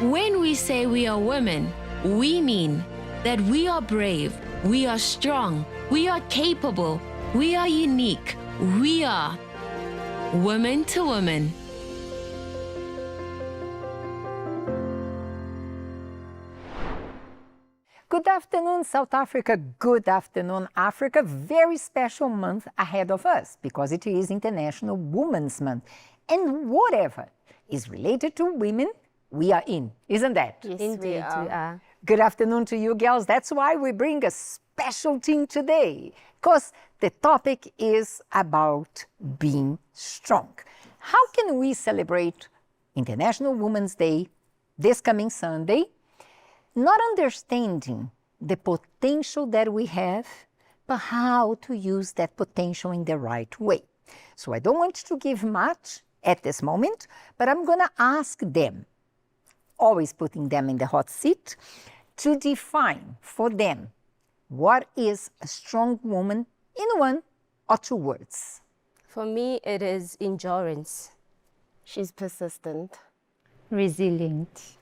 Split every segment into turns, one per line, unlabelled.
When we say we are women, we mean that we are brave, we are strong, we are capable, we are unique, we are woman to woman.
Good afternoon, South Africa. Good afternoon, Africa. Very special month ahead of us because it is International Women's Month. And whatever is related to women, we are in, isn't that?
Yes,
Indeed,
we are.
Good afternoon to you, girls. That's why we bring a special team today, because the topic is about being strong. How can we celebrate International Women's Day this coming Sunday, not understanding the potential that we have, but how to use that potential in the right way? So I don't want to give much at this moment, but I'm going to ask them, always putting them in the hot seat, to define for them what is a strong woman in 1 or 2 words.
For me, it is endurance.
She's persistent.
Resilient.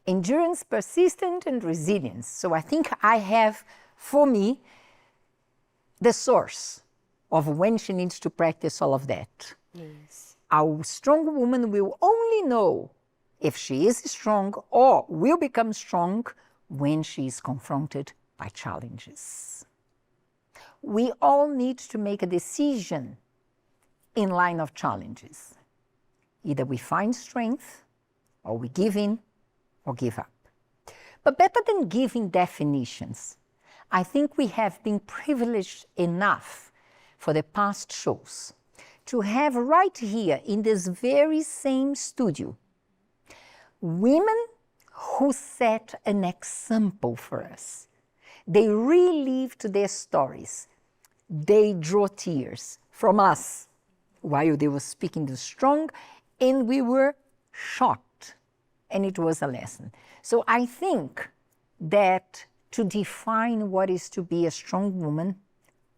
Endurance, persistent, and resilience. So I think I have, for me, the source of when she needs to practice all of that.
Yes.
A strong woman will only know if she is strong or will become strong when she is confronted by challenges. We all need to make a decision in line of challenges. Either we find strength, or we give in, or give up. But better than giving definitions, I think we have been privileged enough for the past shows to have right here in this very same studio women who set an example for us. They relived their stories. They drew tears from us while they were speaking the strong, and we were shocked, and it was a lesson. So I think that to define what is to be a strong woman,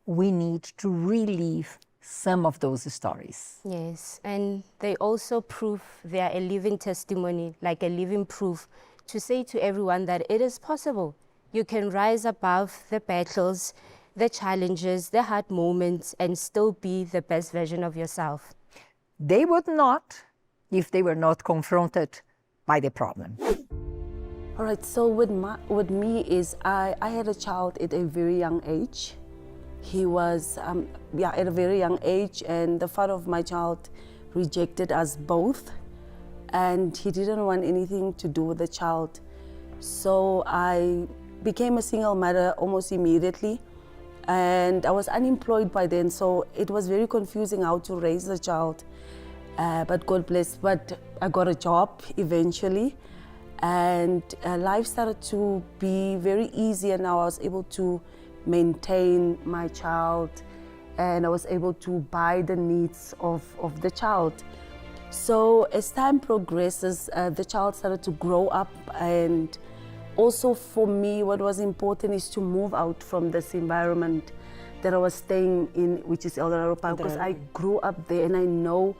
we need to relive some of those stories.
Yes, and they also prove they are a living testimony, like a living proof, to say to everyone that it is possible. You can rise above the battles, the challenges, the hard moments, and still be the best version of yourself.
They would not if they were not confronted by the problem.
All right, so with me is I had a child at a very young age. He was, at a very young age, and the father of my child rejected us both, and he didn't want anything to do with the child. So I became a single mother almost immediately, and I was unemployed by then, so it was very confusing how to raise the child. But God bless, but I got a job eventually, and life started to be very easy, and now I was able to maintain my child, and I was able to buy the needs of the child. So as time progresses, the child started to grow up, and also for me what was important is to move out from this environment that I was staying in, which is Eldorado Park, because I grew up there and I know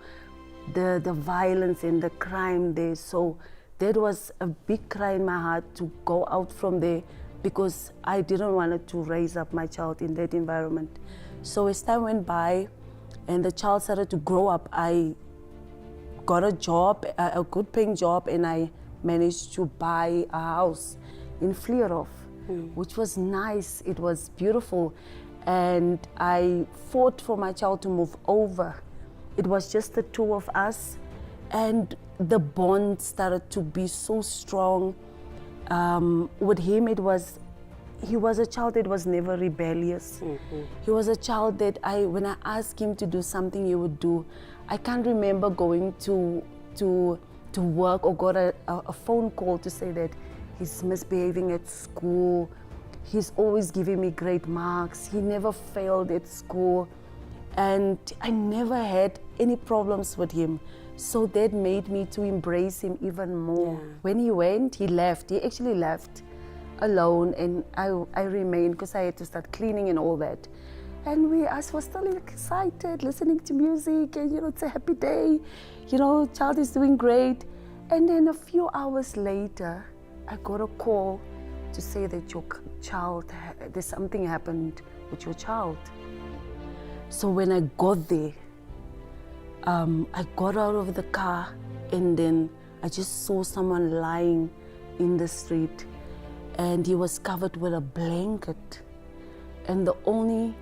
the violence and the crime there. So that was a big cry in my heart to go out from there, because I didn't want to raise up my child in that environment. So as time went by and the child started to grow up, I got a job, a good paying job, and I managed to buy a house in Vleerhof, which was nice. It was beautiful. And I fought for my child to move over. It was just the two of us, and the bond started to be so strong. With him, he was a child that was never rebellious. He was a child that when I asked him to do something, he would do. I can't remember going to work or got a phone call to say that he's misbehaving at school. He's always giving me great marks. He never failed at school. And I never had any problems with him. So that made me to embrace him even more. Yeah. When he went, he left. He actually left alone, and I remained because I had to start cleaning and all that. And I was still excited, listening to music, and it's a happy day. Child is doing great. And then a few hours later, I got a call to say that your child, there's something happened with your child. So when I got there, I got out of the car and then I just saw someone lying in the street and he was covered with a blanket. And the only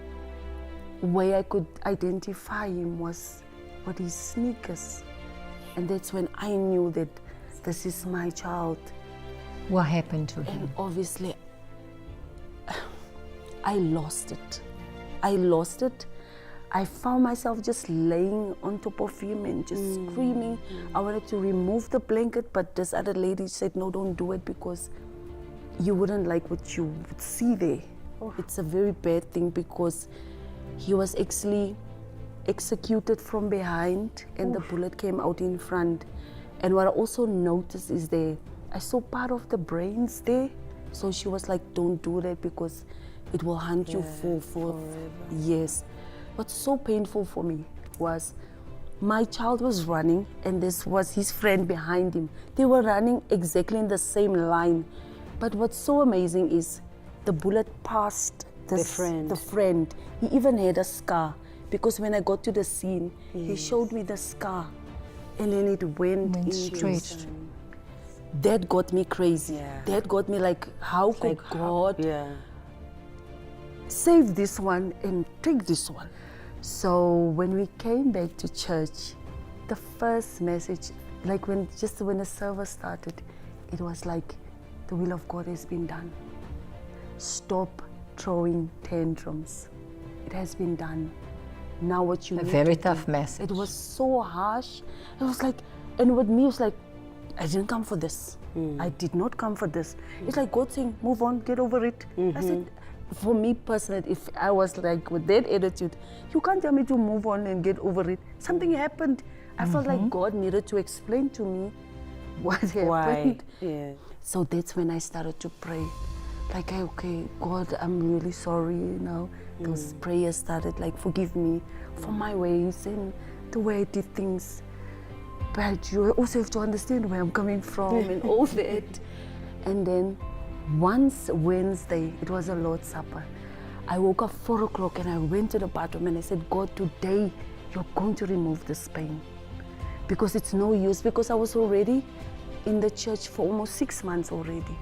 way I could identify him was with his sneakers. And that's when I knew that this is my child.
What happened to him?
And obviously, I lost it. I lost it. I found myself just laying on top of him and just screaming. I wanted to remove the blanket, but this other lady said, no, don't do it because you wouldn't like what you would see there. It's a very bad thing because he was actually executed from behind and the bullet came out in front. And what I also noticed is I saw part of the brains there. So she was like, don't do that because it will haunt you for years. What's so painful for me was my child was running and this was his friend behind him. They were running exactly in the same line. But what's so amazing is the bullet passed the friend. He even had a scar because when I got to the scene, he showed me the scar and then it went
straight.
That got me crazy. That got me like, how could God save this one and take this one? So when we came back to church, the first message, like when the service started, it was like, the will of God has been done. Stop throwing tantrums. It has been done. Now what you need
very
to
tough
do.
message.
It was so harsh. It was like, and with me, it was like, I didn't come for this. I did not come for this. It's like God saying, move on, get over it. I said, for me personally, if I was like with that attitude, you can't tell me to move on and get over it. Something happened. I felt like God needed to explain to me what happened. So that's when I started to pray. Like, okay, God, I'm really sorry, you know. Those prayers started like, forgive me for my ways and the way I did things. But you also have to understand where I'm coming from and all that. And then once Wednesday, it was a Lord's Supper. I woke up 4 o'clock and I went to the bathroom and I said, God, today you're going to remove this pain. Because it's no use, because I was already in the church for almost 6 months already.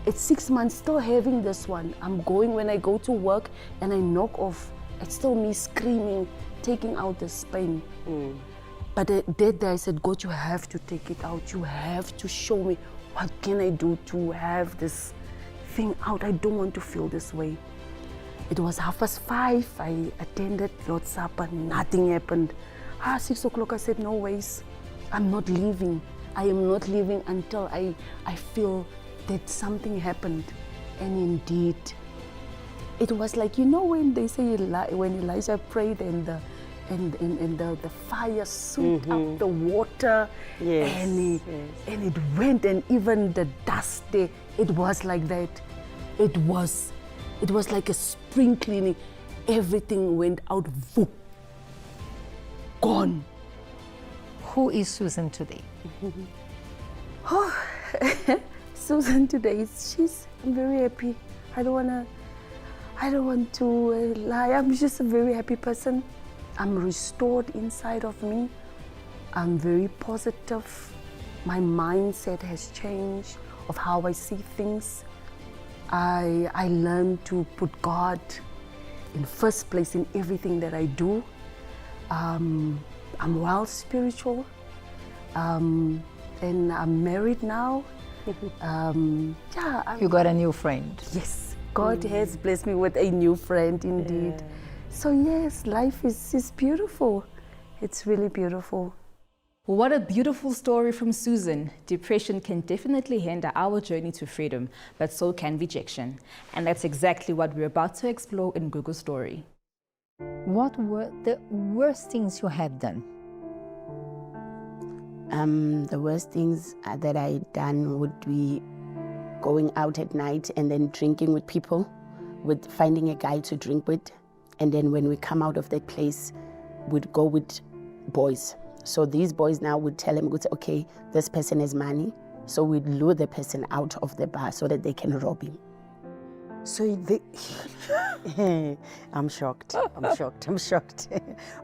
It's 6 months still having this one. I'm going, when I go to work and I knock off, it's still me screaming, taking out this pain. But that day I said, God, you have to take it out. You have to show me what can I do to have this thing out. I don't want to feel this way. It was 5:30. I attended Lord's Supper. Nothing happened. 6 o'clock, I said, no ways. I'm not leaving. I am not leaving until I feel that something happened. And indeed, it was like, you know, when they say when Elijah prayed and the fire soaked up the water, and it went, and even the dust there, it was like that. It was like a spring cleaning. Everything went out, whoop, gone.
Who is Susan today?
Susan today, I'm very happy. I don't want to lie. I'm just a very happy person. I'm restored inside of me. I'm very positive. My mindset has changed of how I see things. I learned to put God in first place in everything that I do. I'm well spiritual, and I'm married now.
You got a new friend.
Yes, God has blessed me with a new friend indeed. So yes, life is beautiful. It's really beautiful.
What a beautiful story from Susan. Depression can definitely hinder our journey to freedom, but so can rejection. And that's exactly what we're about to explore in Gugu's story.
What were the worst things you had done?
The worst things that I done would be going out at night and then drinking with people, with finding a guy to drink with. And then when we come out of that place, we'd go with boys. So these boys now would tell him, okay, this person has money. So we'd lure the person out of the bar so that they can rob him.
So they, I'm shocked.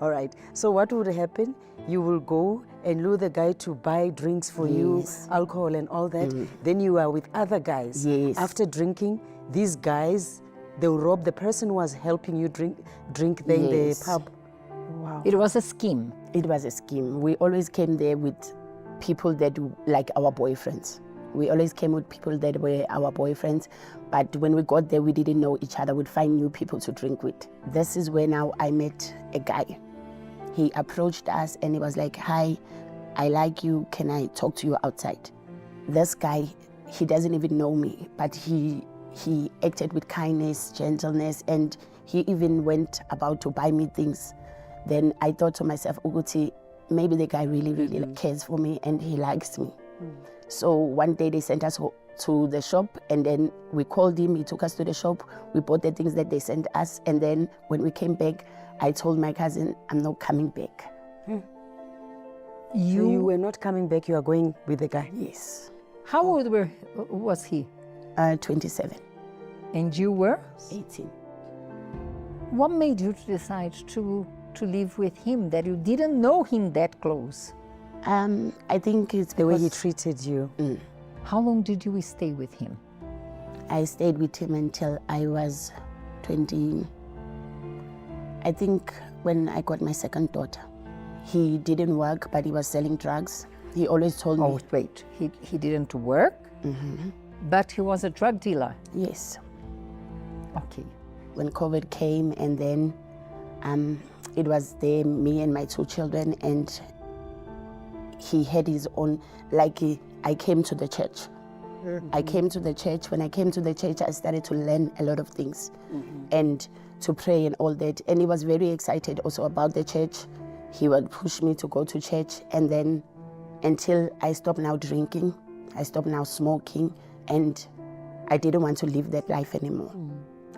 All right. So what would happen? You will go and lure the guy to buy drinks for you, alcohol and all that. Then you are with other guys.
Yes.
After drinking, these guys, they'll rob the person who was helping you drink there in the pub. Wow.
It was a scheme.
It was a scheme. We always came there with people that like our boyfriends. We always came with people that were our boyfriends, but when we got there, we didn't know each other. We'd find new people to drink with. This is where now I met a guy. He approached us and he was like, "Hi, I like you. Can I talk to you outside?" This guy, he doesn't even know me, but he acted with kindness, gentleness, and he even went about to buy me things. Then I thought to myself, Uguti, maybe the guy really cares for me and he likes me. So one day they sent us to the shop and then we called him, he took us to the shop, we bought the things that they sent us, and then when we came back, I told my cousin, I'm not coming back.
So you were not coming back, you are going with the guy?
Yes.
How old was he?
27.
And you were?
18.
What made you decide to live with him, that you didn't know him that close?
I think it's
The way he
because
treated you.
How long did you stay with him?
I stayed with him until I was 20. I think when I got my second daughter. He didn't work, but he was selling drugs. He always told me.
Oh, wait, he didn't work, but he was a drug dealer.
Yes.
Okay.
When COVID came, and then it was there, me and my 2 children, and he had his own, I came to the church. I came to the church. When I came to the church, I started to learn a lot of things and to pray and all that. And he was very excited also about the church. He would push me to go to church, and then until I stopped now drinking, I stopped now smoking, and I didn't want to live that life anymore.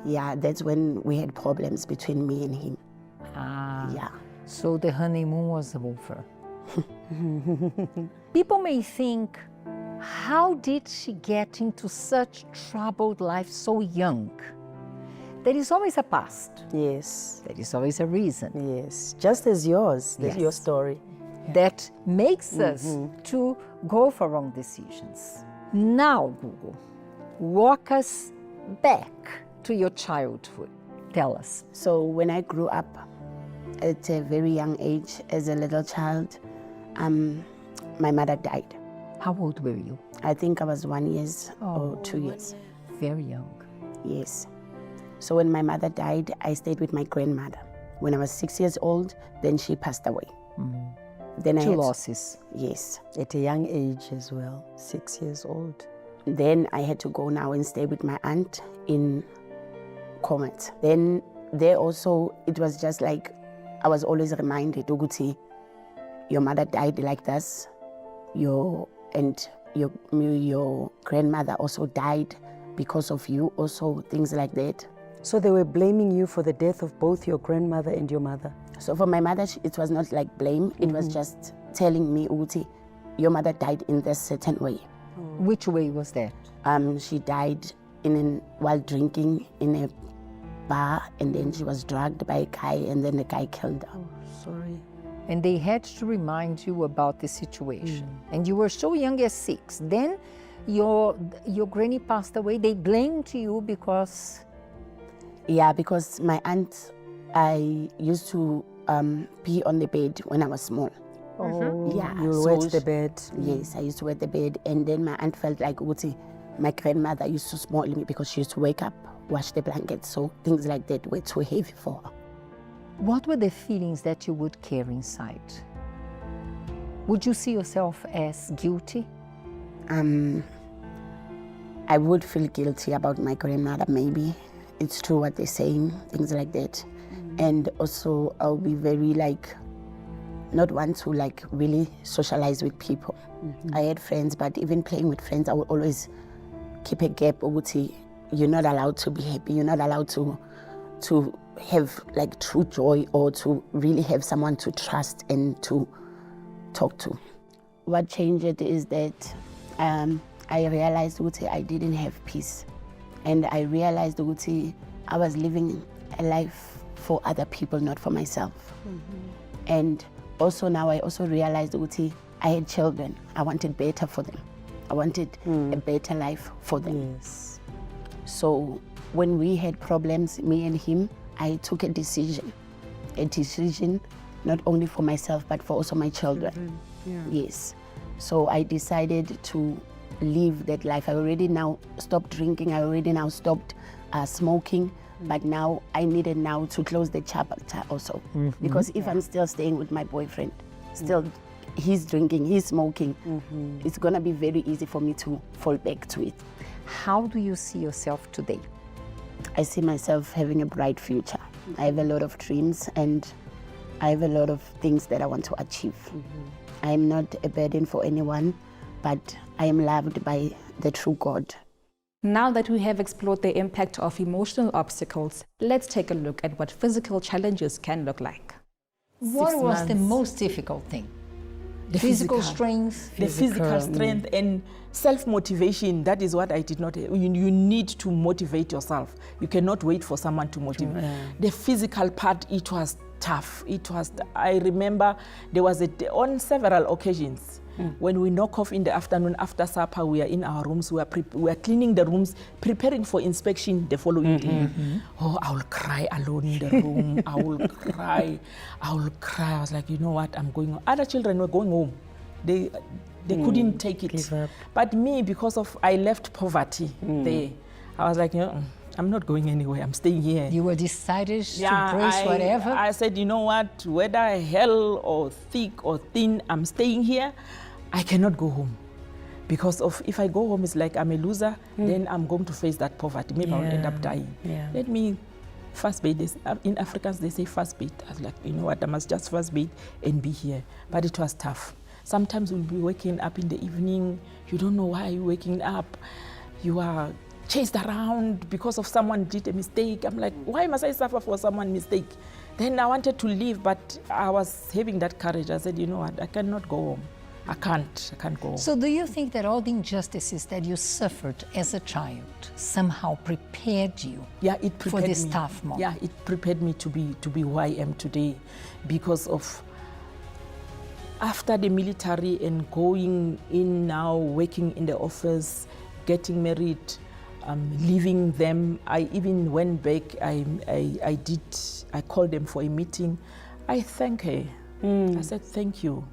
Yeah, that's when we had problems between me and him. Yeah.
So the honeymoon was over. People may think, how did she get into such troubled life so young? There is always a past.
Yes.
There is always a reason
Yes. Just as yours, your story.
that makes us to go for wrong decisions. Now, Google, walk us back to your childhood. Tell us.
So when I grew up at a very young age, as a little child, my mother died.
How old were you?
I think I was 1 year or 2 years.
Very young.
Yes. So when my mother died, I stayed with my grandmother. When I was 6 years old, then she passed away. Then I
2
had,
losses.
yes.
At a young age as well, 6 years old.
Then I had to go now and stay with my aunt in Comet. Then there also, it was just like, I was always reminded, Uguti, your mother died like this, your grandmother also died because of you, also things like that.
So they were blaming you for the death of both your grandmother and your mother?
So for my mother, it was not like blame, it was just telling me, Uguti, your mother died in this certain way.
Which way was that?
She died while drinking in a bar, and then she was drugged by a guy, and then the guy killed her.
Sorry.
And they had to remind you about the situation. And you were so young as 6. Then your granny passed away. They blamed you because...
Yeah, because my aunt, I used to pee on the bed when I was small.
Oh,
Yeah,
you
so
wet the bed.
Yes, I used to wet the bed, and then my aunt felt like, Uti, my grandmother used to spoil me because she used to wake up, wash the blankets, so things like that were too heavy for her.
What were the feelings that you would carry inside? Would you see yourself as guilty?
I would feel guilty about my grandmother, maybe. It's true what they're saying, things like that. And also, I'll be very not want to really socialize with people. I had friends, but even playing with friends, I would always keep a gap. You're not allowed to be happy. You're not allowed to have true joy, or to really have someone to trust and to talk to. What changed it is that I realized that I didn't have peace. And I realized that I was living a life for other people, not for myself. And also now I also realized that I had children. I wanted better for them. I wanted a better life for them.
Yes.
So when we had problems, me and him, I took a decision not only for myself, but for also my children. Yes. So I decided to live that life. I already now stopped drinking. I already now stopped smoking. But now I needed now to close the chapter also. Because if I'm still staying with my boyfriend, still he's drinking, he's smoking, it's gonna be very easy for me to fall back to it.
How do you see yourself today?
I see myself having a bright future. I have a lot of dreams and I have a lot of things that I want to achieve. I am not a burden for anyone, but I am loved by the true God.
Now that we have explored the impact of emotional obstacles, let's take a look at what physical challenges can look like.
What was the most difficult thing?
The
Physical strength?
The physical strength and self-motivation, that is what I did not have. You need to motivate yourself. You cannot wait for someone to motivate. The physical part, it was tough. I remember there was on several occasions, when we knock off in the afternoon after supper, we are in our rooms, we are cleaning the rooms, preparing for inspection the following day. Oh, I will cry alone in the room. I will cry. I was like, you know what, I'm going home. Other children were going home. They couldn't take it. But me, because of I left poverty there, I was like, I'm not going anywhere. I'm staying here.
You were decided to embrace whatever?
I said, you know what, whether hell or thick or thin, I'm staying here. I cannot go home. Because of if I go home, it's like I'm a loser, then I'm going to face that poverty. Maybe I'll end up dying. Let me fast bait. In Africans, they say fast bait. I was like, you know what, I must just fast bait and be here. But it was tough. Sometimes we'll be waking up in the evening. You don't know why you're waking up. You are chased around because of someone did a mistake. I'm like, why must I suffer for someone's mistake? Then I wanted to leave, but I was having that courage. I said, you know what, I cannot go home. I can't go home.
So do you think that all the injustices that you suffered as a child somehow prepared you for this tough moment?
Yeah, it prepared me to be who I am today, because of after the military and going in now, working in the office, getting married, leaving them. I even went back, I called them for a meeting. I thank her. I said, thank you.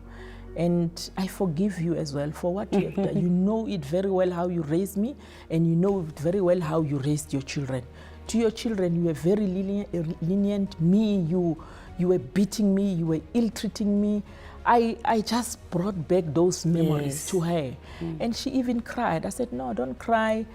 And I forgive you as well for what you have done. You know it very well how you raised me, and you know it very well how you raised your children. To your children, you were very lenient. Me, you were beating me, you were ill-treating me. I just brought back those memories to her. And she even cried. I said, no, don't cry.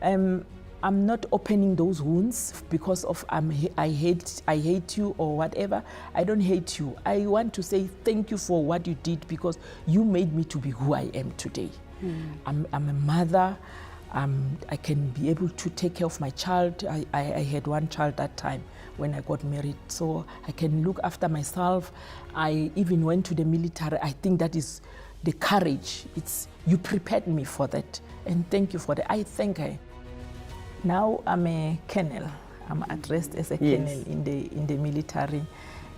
I'm not opening those wounds because of I hate you or whatever. I don't hate you. I want to say thank you for what you did, because you made me to be who I am today. I'm a mother. I can be able to take care of my child. I had one child that time when I got married, so I can look after myself. I even went to the military. I think that is the courage. You prepared me for that, and thank you for that. I thank her. Now I'm a colonel. I'm addressed as a colonel in the military,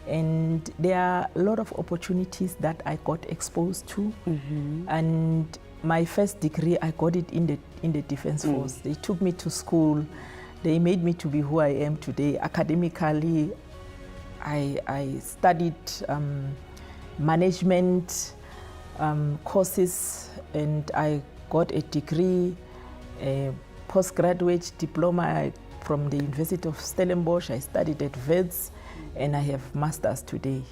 and there are a lot of opportunities that I got exposed to. And my first degree, I got it in the Defense Force. They took me to school. They made me to be who I am today. Academically, I studied management courses, and I got a degree, a postgraduate diploma from the University of Stellenbosch. I studied at Wits, and I have masters today.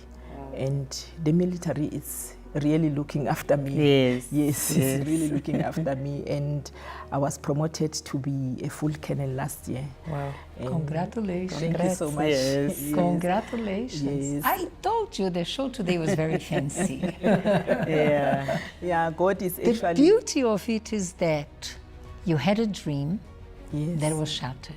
And the military is really looking after me. Yes, it's really looking after me. And I was promoted to be a full colonel last year.
Wow. And congratulations.
Thank you so much.
Congratulations. I told you the show today was very fancy.
Yeah, God is actually...
The beauty of it is that you had a dream that was shattered.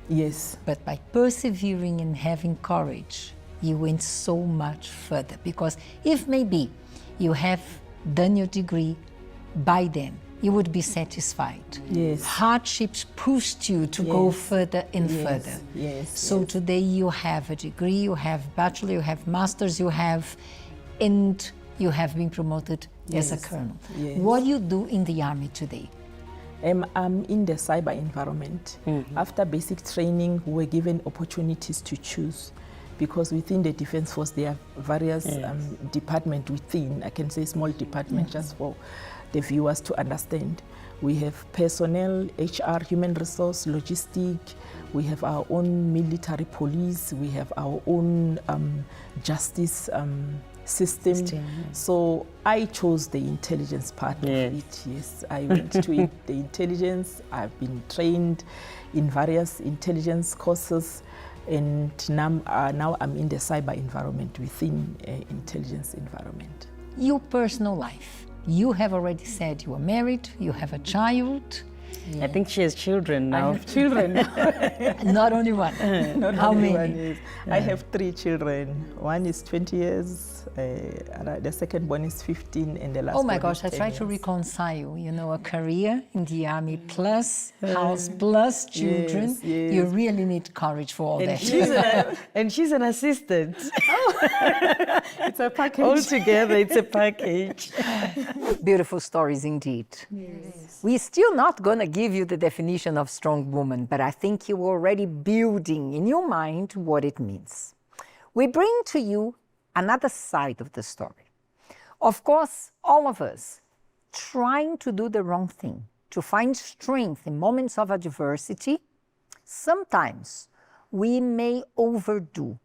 Yes.
But by persevering and having courage, you went so much further. Because if maybe you have done your degree, by then you would be satisfied.
Yes.
Hardships pushed you to go further and further.
Yes.
So today you have a degree, you have bachelor, you have masters, and you have been promoted as a colonel.
Yes.
What do you do in the army today?
I'm in the cyber environment. After basic training, we were given opportunities to choose, because within the Defence Force there are various departments within. I can say small departments just for the viewers to understand. We have personnel, HR, human resource, logistic. We have our own military police. We have our own justice system. So I chose the intelligence part of it. Yes, I went to the intelligence. I've been trained in various intelligence courses, and now I'm in the cyber environment within intelligence environment.
Your personal life. You have already said you are married, you have a child.
I think she has children now.
I have children.
Not only one.
Not
How
only
many?
one, yes. I have 3 children. One is 20 years, the second one is 15, and the last
Oh my
one
gosh,
is
I
10
try to
years.
reconcile, a career in the army plus house plus children.
yes.
You really need courage for all that.
And she's an assistant.
It's a package.
Altogether, it's a package.
Beautiful stories indeed. Yes. We're still not going to give you the definition of strong woman, but I think you're already building in your mind what it means. We bring to you another side of the story. Of course, all of us trying to do the wrong thing, to find strength in moments of adversity, sometimes we may overdo.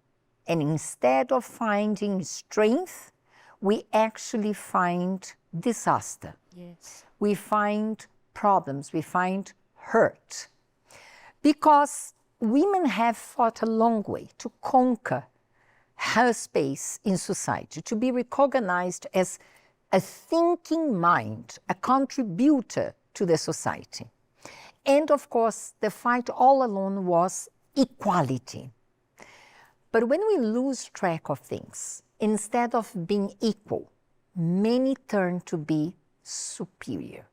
And instead of finding strength, we actually find disaster.
Yes.
We find problems, we find hurt. Because women have fought a long way to conquer her space in society, to be recognized as a thinking mind, a contributor to the society. And of course, the fight all along was equality. But when we lose track of things, instead of being equal, many turn to be superior.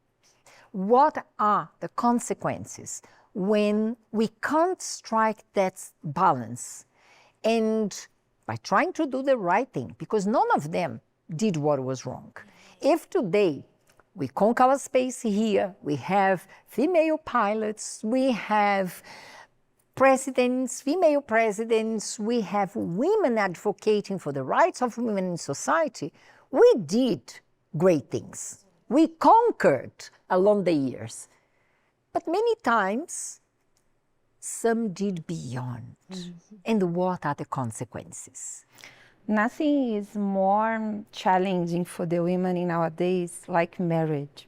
What are the consequences when we can't strike that balance? And by trying to do the right thing, because none of them did what was wrong. If today we conquer our space here, we have female pilots, we have presidents, female presidents, we have women advocating for the rights of women in society, we did great things. We conquered along the years. But many times, some did beyond. And what are the consequences?
Nothing is more challenging for the women in nowadays like marriage.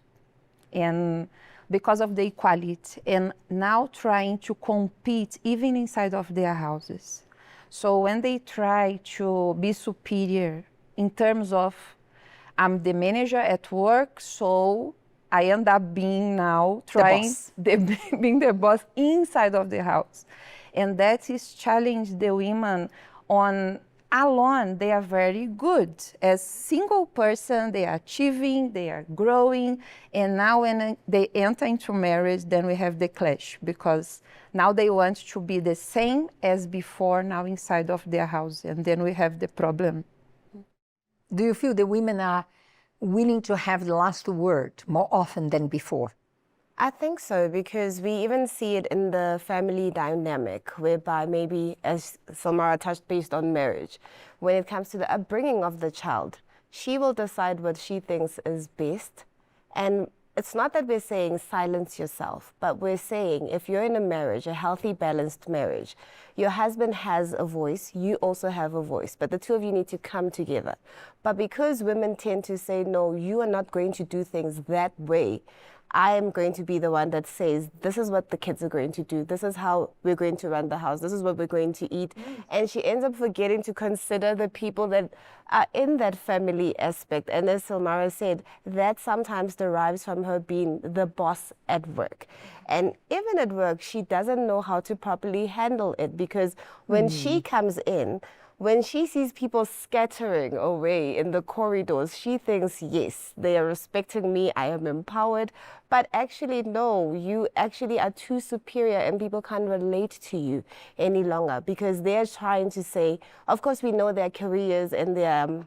And because of the equality, and now trying to compete even inside of their houses. So when they try to be superior in terms of, I'm the manager at work, so I end up being now trying being the boss inside of the house. And that is challenge the women on alone. They are very good. As single person, they are achieving, they are growing. And now when they enter into marriage, then we have the clash, because now they want to be the same as before now inside of their house. And then we have the problem.
Do you feel the women are willing to have the last word more often than before?
I think so, because we even see it in the family dynamic, whereby maybe, as Samara touched based on marriage, when it comes to the upbringing of the child, she will decide what she thinks is best. And it's not that we're saying silence yourself, but we're saying if you're in a marriage, a healthy, balanced marriage, your husband has a voice, you also have a voice, but the two of you need to come together. But because women tend to say, no, you are not going to do things that way, I am going to be the one that says, this is what the kids are going to do. This is how we're going to run the house. This is what we're going to eat. And she ends up forgetting to consider the people that are in that family aspect. And as Silmara said, that sometimes derives from her being the boss at work. And even at work, she doesn't know how to properly handle it, because when she comes in, When she sees people scattering away in the corridors, she thinks, yes, they are respecting me, I am empowered. But actually, no, you actually are too superior and people can't relate to you any longer because they're trying to say, of course, we know their careers and their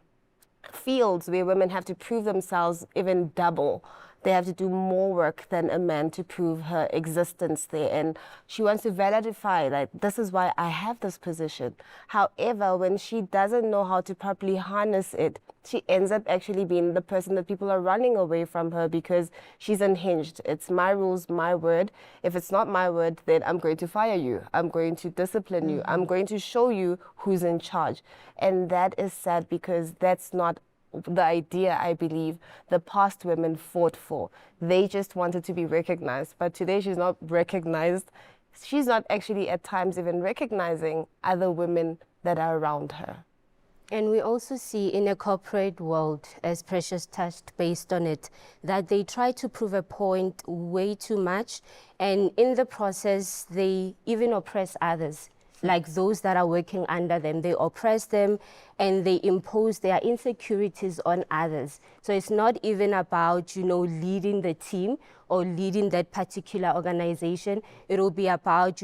fields where women have to prove themselves even double. They have to do more work than a man to prove her existence there. And she wants to validify, like, this is why I have this position. However, when she doesn't know how to properly harness it, she ends up actually being the person that people are running away from her because she's unhinged. It's my rules, my word. If it's not my word, then I'm going to fire you. I'm going to discipline you. I'm going to show you who's in charge. And that is sad because that's not the idea, I believe, the past women fought for. They just wanted to be recognized. But today she's not recognized. She's not actually at times even recognizing other women that are around her.
And we also see in a corporate world, as Precious touched based on it, that they try to prove a point way too much. And in the process, they even oppress others. Like those that are working under them, they oppress them and they impose their insecurities on others. So it's not even about, leading the team or leading that particular organization. It'll be about,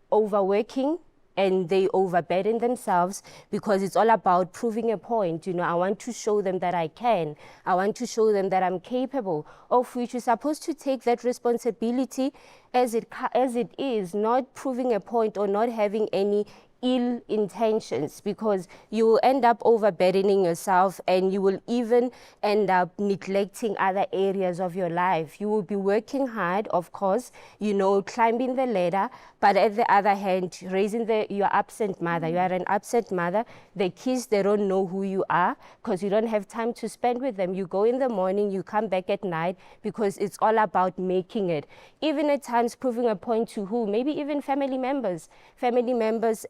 overworking, and they overburden themselves because it's all about proving a point. I want to show them that I can. I want to show them that I'm capable, of which you're supposed to take that responsibility as it is, not proving a point or not having any ill intentions, because you will end up overburdening yourself and you will even end up neglecting other areas of your life. You will be working hard, of course, climbing the ladder, but at the other hand, raising your absent mother. You are an absent mother. The kids, they don't know who you are because you don't have time to spend with them. You go in the morning, you come back at night because it's all about making it. Even at times proving a point to who? Maybe even family members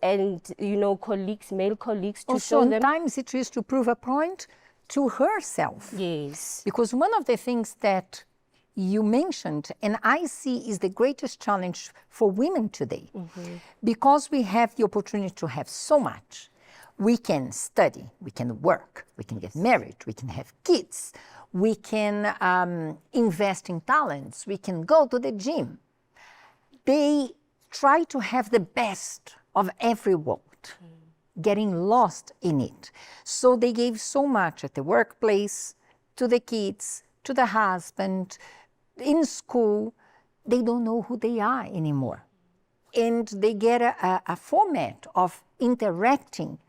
and colleagues, male colleagues, to
also,
show them.
Sometimes it is to prove a point to herself.
Yes.
Because one of the things that you mentioned, and I see is the greatest challenge for women today, because we have the opportunity to have so much. We can study, we can work, we can get married, we can have kids, we can invest in talents, we can go to the gym. They try to have the best of every world, getting lost in it. So they gave so much at the workplace, to the kids, to the husband, in school. They don't know who they are anymore. And they get a format of interacting.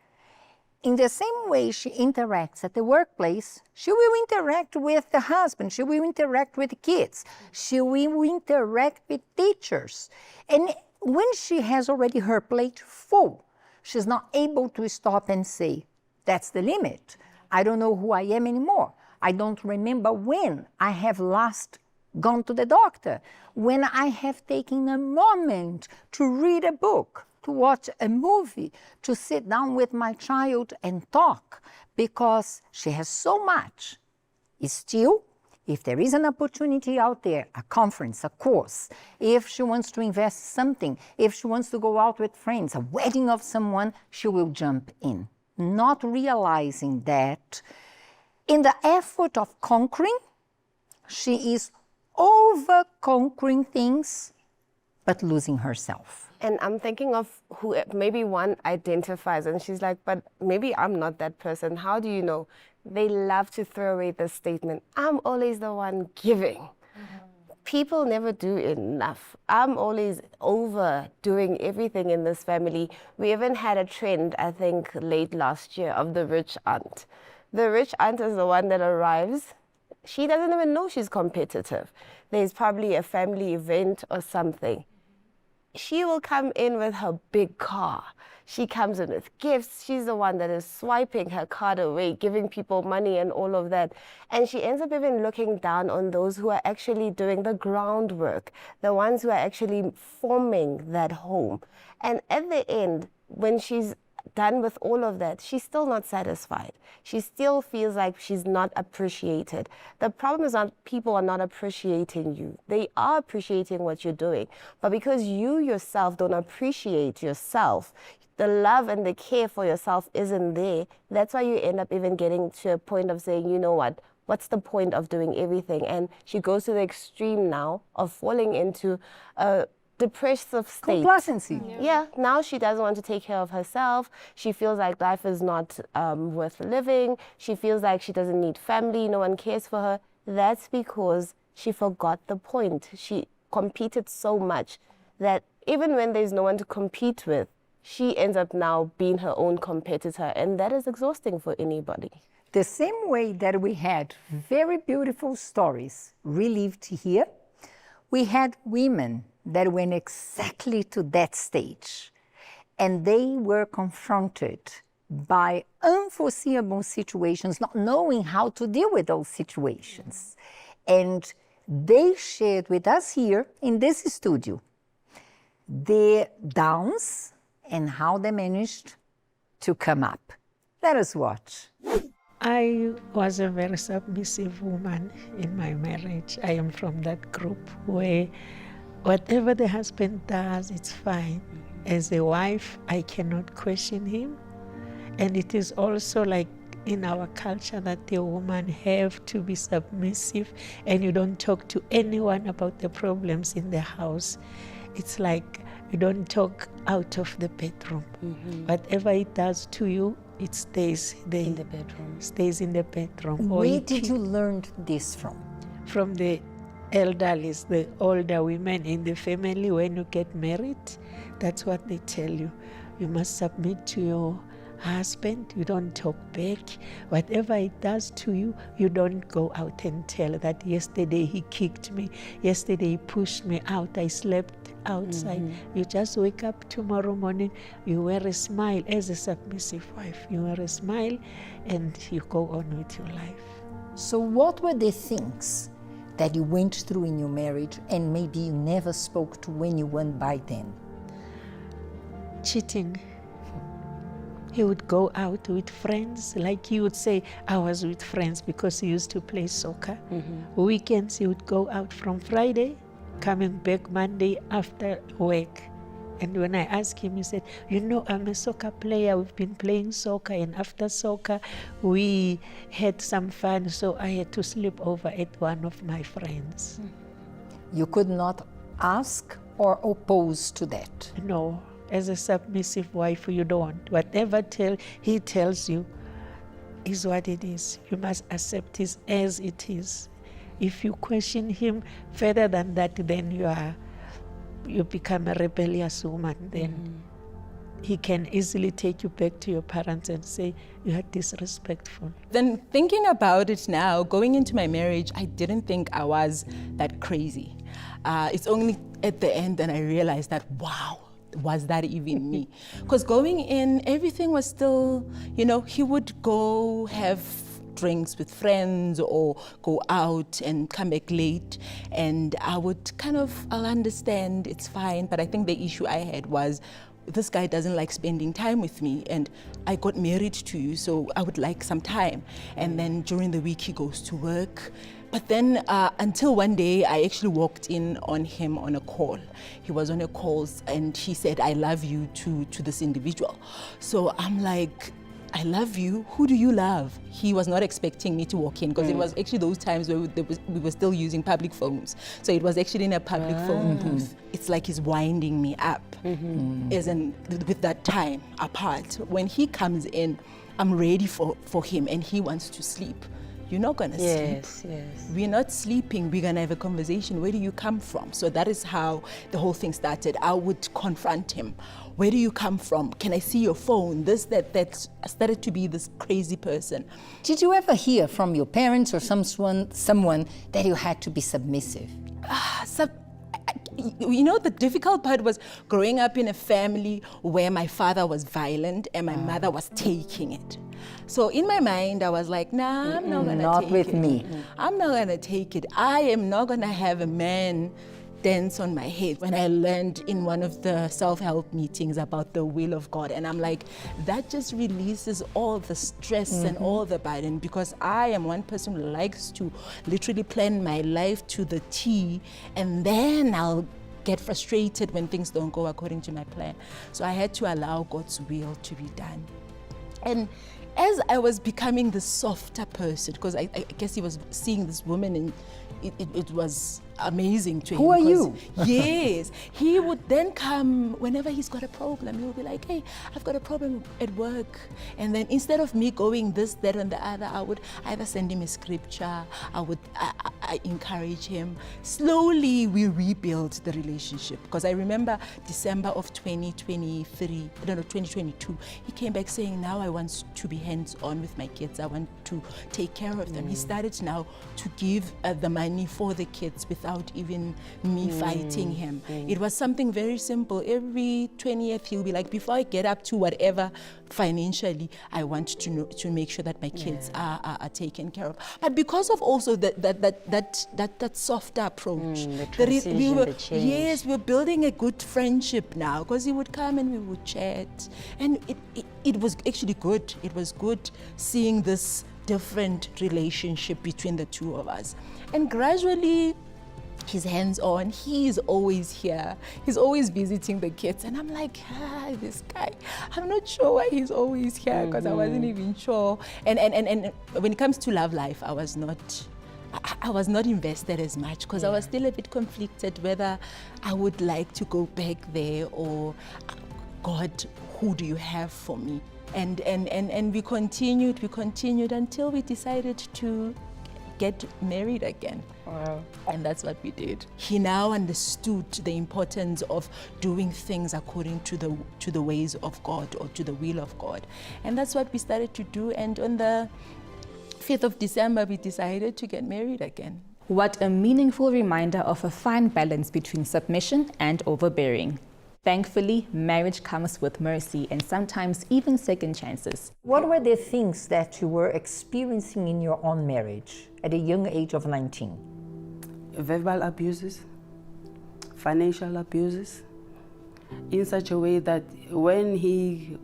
In the same way she interacts at the workplace, she will interact with the husband, she will interact with the kids, she will interact with teachers. And when she has already her plate full, she's not able to stop and say, that's the limit. I don't know who I am anymore. I don't remember when I have last gone to the doctor, when I have taken a moment to read a book, to watch a movie, to sit down with my child and talk, because she has so much. Still, if there is an opportunity out there, a conference, a course, if she wants to invest something, if she wants to go out with friends, a wedding of someone, she will jump in, not realizing that in the effort of conquering, she is over-conquering things, but losing herself.
And I'm thinking of who maybe one identifies and she's like, but maybe I'm not that person. How do you know? They love to throw away this statement, I'm always the one giving. People never do enough. I'm always overdoing everything in this family. We even had a trend, I think, late last year of the rich aunt. The rich aunt is the one that arrives. She doesn't even know she's competitive. There's probably a family event or something. She will come in with her big car. She comes in with gifts. She's the one that is swiping her card away, giving people money and all of that. And she ends up even looking down on those who are actually doing the groundwork, the ones who are actually forming that home. And at the end, when she's done with all of that, she's still not satisfied. She still feels like she's not appreciated. The problem is not people are not appreciating you. They are appreciating what you're doing. But because you yourself don't appreciate yourself, the love and the care for yourself isn't there, that's why you end up even getting to a point of saying, you know what, what's the point of doing everything? And she goes to the extreme now of falling into a depressive state.
Complacency.
Yeah, now she doesn't want to take care of herself. She feels like life is not worth living. She feels like she doesn't need family. No one cares for her. That's because she forgot the point. She competed so much that even when there's no one to compete with, she ends up now being her own competitor, and that is exhausting for anybody.
The same way that we had very beautiful stories relived here, we had women that went exactly to that stage, and they were confronted by unforeseeable situations, not knowing how to deal with those situations. And they shared with us here in this studio their downs and how they managed to come up. Let us watch.
I was a very submissive woman in my marriage. I am from that group where whatever the husband does, it's fine. As a wife, I cannot question him. And it is also like in our culture that the woman have to be submissive and you don't talk to anyone about the problems in the house. It's like you don't talk out of the bedroom. Whatever it does to you, it stays there.
In the bedroom.
Stays in the bedroom.
Where did you learn this from?
From the elderlies, the older women in the family. When you get married, that's what they tell you. You must submit to your husband. You don't talk back. Whatever it does to you, you don't go out and tell that yesterday he kicked me, yesterday he pushed me out, I slept outside. You just wake up tomorrow morning, you wear a smile. As a submissive wife, you wear a smile and you go on with your life.
So what were the things that you went through in your marriage and maybe you never spoke to when you went by them?
Cheating. He would go out with friends, like he would say, I was with friends because he used to play soccer. Weekends, he would go out from Friday, coming back Monday after work. And when I asked him, he said, you know, I'm a soccer player. We've been playing soccer, and after soccer, we had some fun, so I had to sleep over at one of my friends.
You could not ask or oppose to that?
No. As a submissive wife, you don't. Whatever he tells you is what it is. You must accept it as it is. If you question him further than that, then you become a rebellious woman. Then he can easily take you back to your parents and say you are disrespectful.
Then thinking about it now, going into my marriage, I didn't think I was that crazy. It's only at the end that I realized that, wow, was that even me? Because going in, everything was still, you know, he would go have drinks with friends or go out and come back late, and I would I'll understand, it's fine. But I think the issue I had was, this guy doesn't like spending time with me, and I got married to you, so I would like some time. And then during the week he goes to work. But then until one day I actually walked in on him on a call. He was on a call and he said, I love you to this individual. So I'm like, I love you? Who do you love? He was not expecting me to walk in, because it was actually those times where we were still using public phones. So it was actually in a public phone booth. It's like he's winding me up, as in with that time apart. When he comes in, I'm ready for him and he wants to sleep. You're not gonna sleep.
Yes.
We're not sleeping, we're gonna have a conversation. Where do you come from? So that is how the whole thing started. I would confront him. Where do you come from? Can I see your phone? This, that started to be this crazy person.
Did you ever hear from your parents or someone that you had to be submissive?
You know, the difficult part was growing up in a family where my father was violent and my mother was taking it. So in my mind, I was like, nah, I'm not gonna take it.
Not with me.
I'm not gonna take it. I am not gonna have a man dance on my head. When I learned in one of the self-help meetings about the will of God, and I'm like, that just releases all the stress and all the burden, because I am one person who likes to literally plan my life to the T, and then I'll get frustrated when things don't go according to my plan. So I had to allow God's will to be done. And as I was becoming the softer person, because I guess he was seeing this woman and it was amazing to him.
Who are you?
Yes. He would then come whenever he's got a problem. He would be like, hey, I've got a problem at work. And then instead of me going this, that, and the other, I would either send him a scripture, I encourage him. Slowly, we rebuilt the relationship. Because I remember December of 2022, he came back saying, now I want to be hands-on with my kids. I want to take care of them. He started now to give the money for the kids without even me fighting him. It was something very simple. Every 20th, he'll be like, before I get up to whatever financially, I want to make sure that my kids are taken care of. But because of also that softer approach,
The transition, the change.
yes, we were building a good friendship now, because he would come and we would chat, and it was actually good. It was good seeing this different relationship between the two of us. And gradually, he's hands-on, he is always here, he's always visiting the kids, and I'm like, this guy, I'm not sure why he's always here, because I wasn't even sure. And when it comes to love life, I was not invested as much, because I was still a bit conflicted whether I would like to go back there, or God, who do you have for me? And we continued until we decided to get married again.
Wow.
And that's what we did. He now understood the importance of doing things according to the ways of God, or to the will of God. And that's what we started to do. And on the 5th of December, we decided to get married again.
What a meaningful reminder of a fine balance between submission and overbearing. Thankfully, marriage comes with mercy and sometimes even second chances.
What were the things that you were experiencing in your own marriage at a young age of 19?
Verbal abuses, financial abuses, in such a way that when he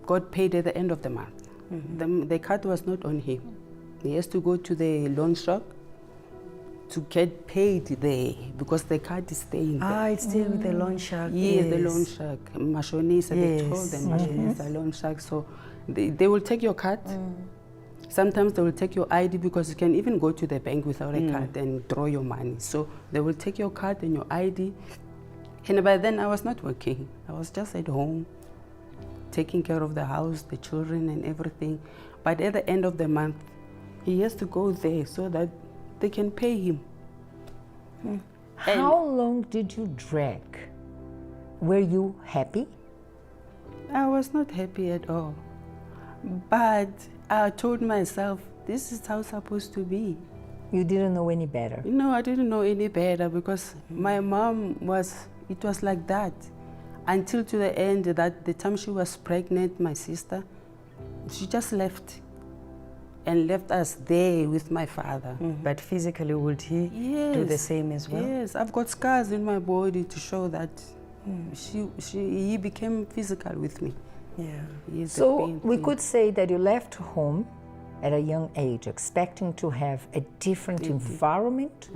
got paid at the end of the month, the card was not on him. He has to go to the loan shop to get paid there, because the card is staying there.
It's still with the loan shark.
Yes, the loan shark. Mashonisa, they told them Mashonisa, loan shark. So they will take your card. Sometimes they will take your ID, because you can even go to the bank without a card and draw your money. So they will take your card and your ID. And by then I was not working. I was just at home, taking care of the house, the children and everything. But at the end of the month, he has to go there so that they can pay him.
How long did you drag? Were you happy?
I was not happy at all. But I told myself, this is how it's supposed to be.
You didn't know any better?
No, I didn't know any better, because my mom it was like that. Until to the end, that the time she was pregnant, my sister, she just left. And left us there with my father.
But physically, would he do the same as well?
Yes, I've got scars in my body to show that he became physical with me.
Yeah.
So we could say that you left home at a young age, expecting to have a different environment,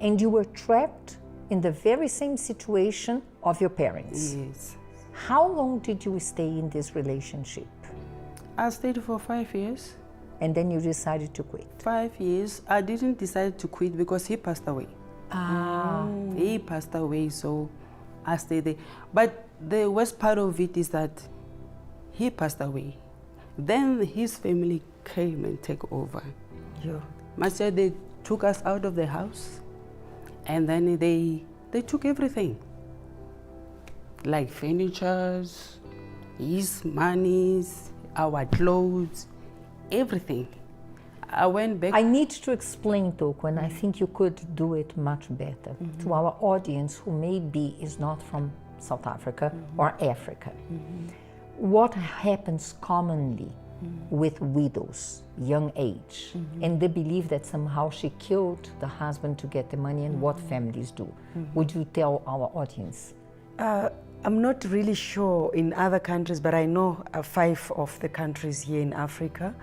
and you were trapped in the very same situation of your parents.
Yes.
How long did you stay in this relationship?
I stayed for 5 years.
And then you decided to quit?
5 years. I didn't decide to quit because he passed away. He passed away, so I stayed there. But the worst part of it is that he passed away. Then his family came and took over. They took us out of the house, and then they took everything. Like furnitures, his monies, our clothes, everything. I went back.
I need to explain, Toko, and I think you could do it much better to our audience who maybe is not from South Africa or Africa. What happens commonly with widows, young age, and they believe that somehow she killed the husband to get the money, and what families do? Would you tell our audience?
I'm not really sure in other countries, but I know 5 of the countries here in Africa,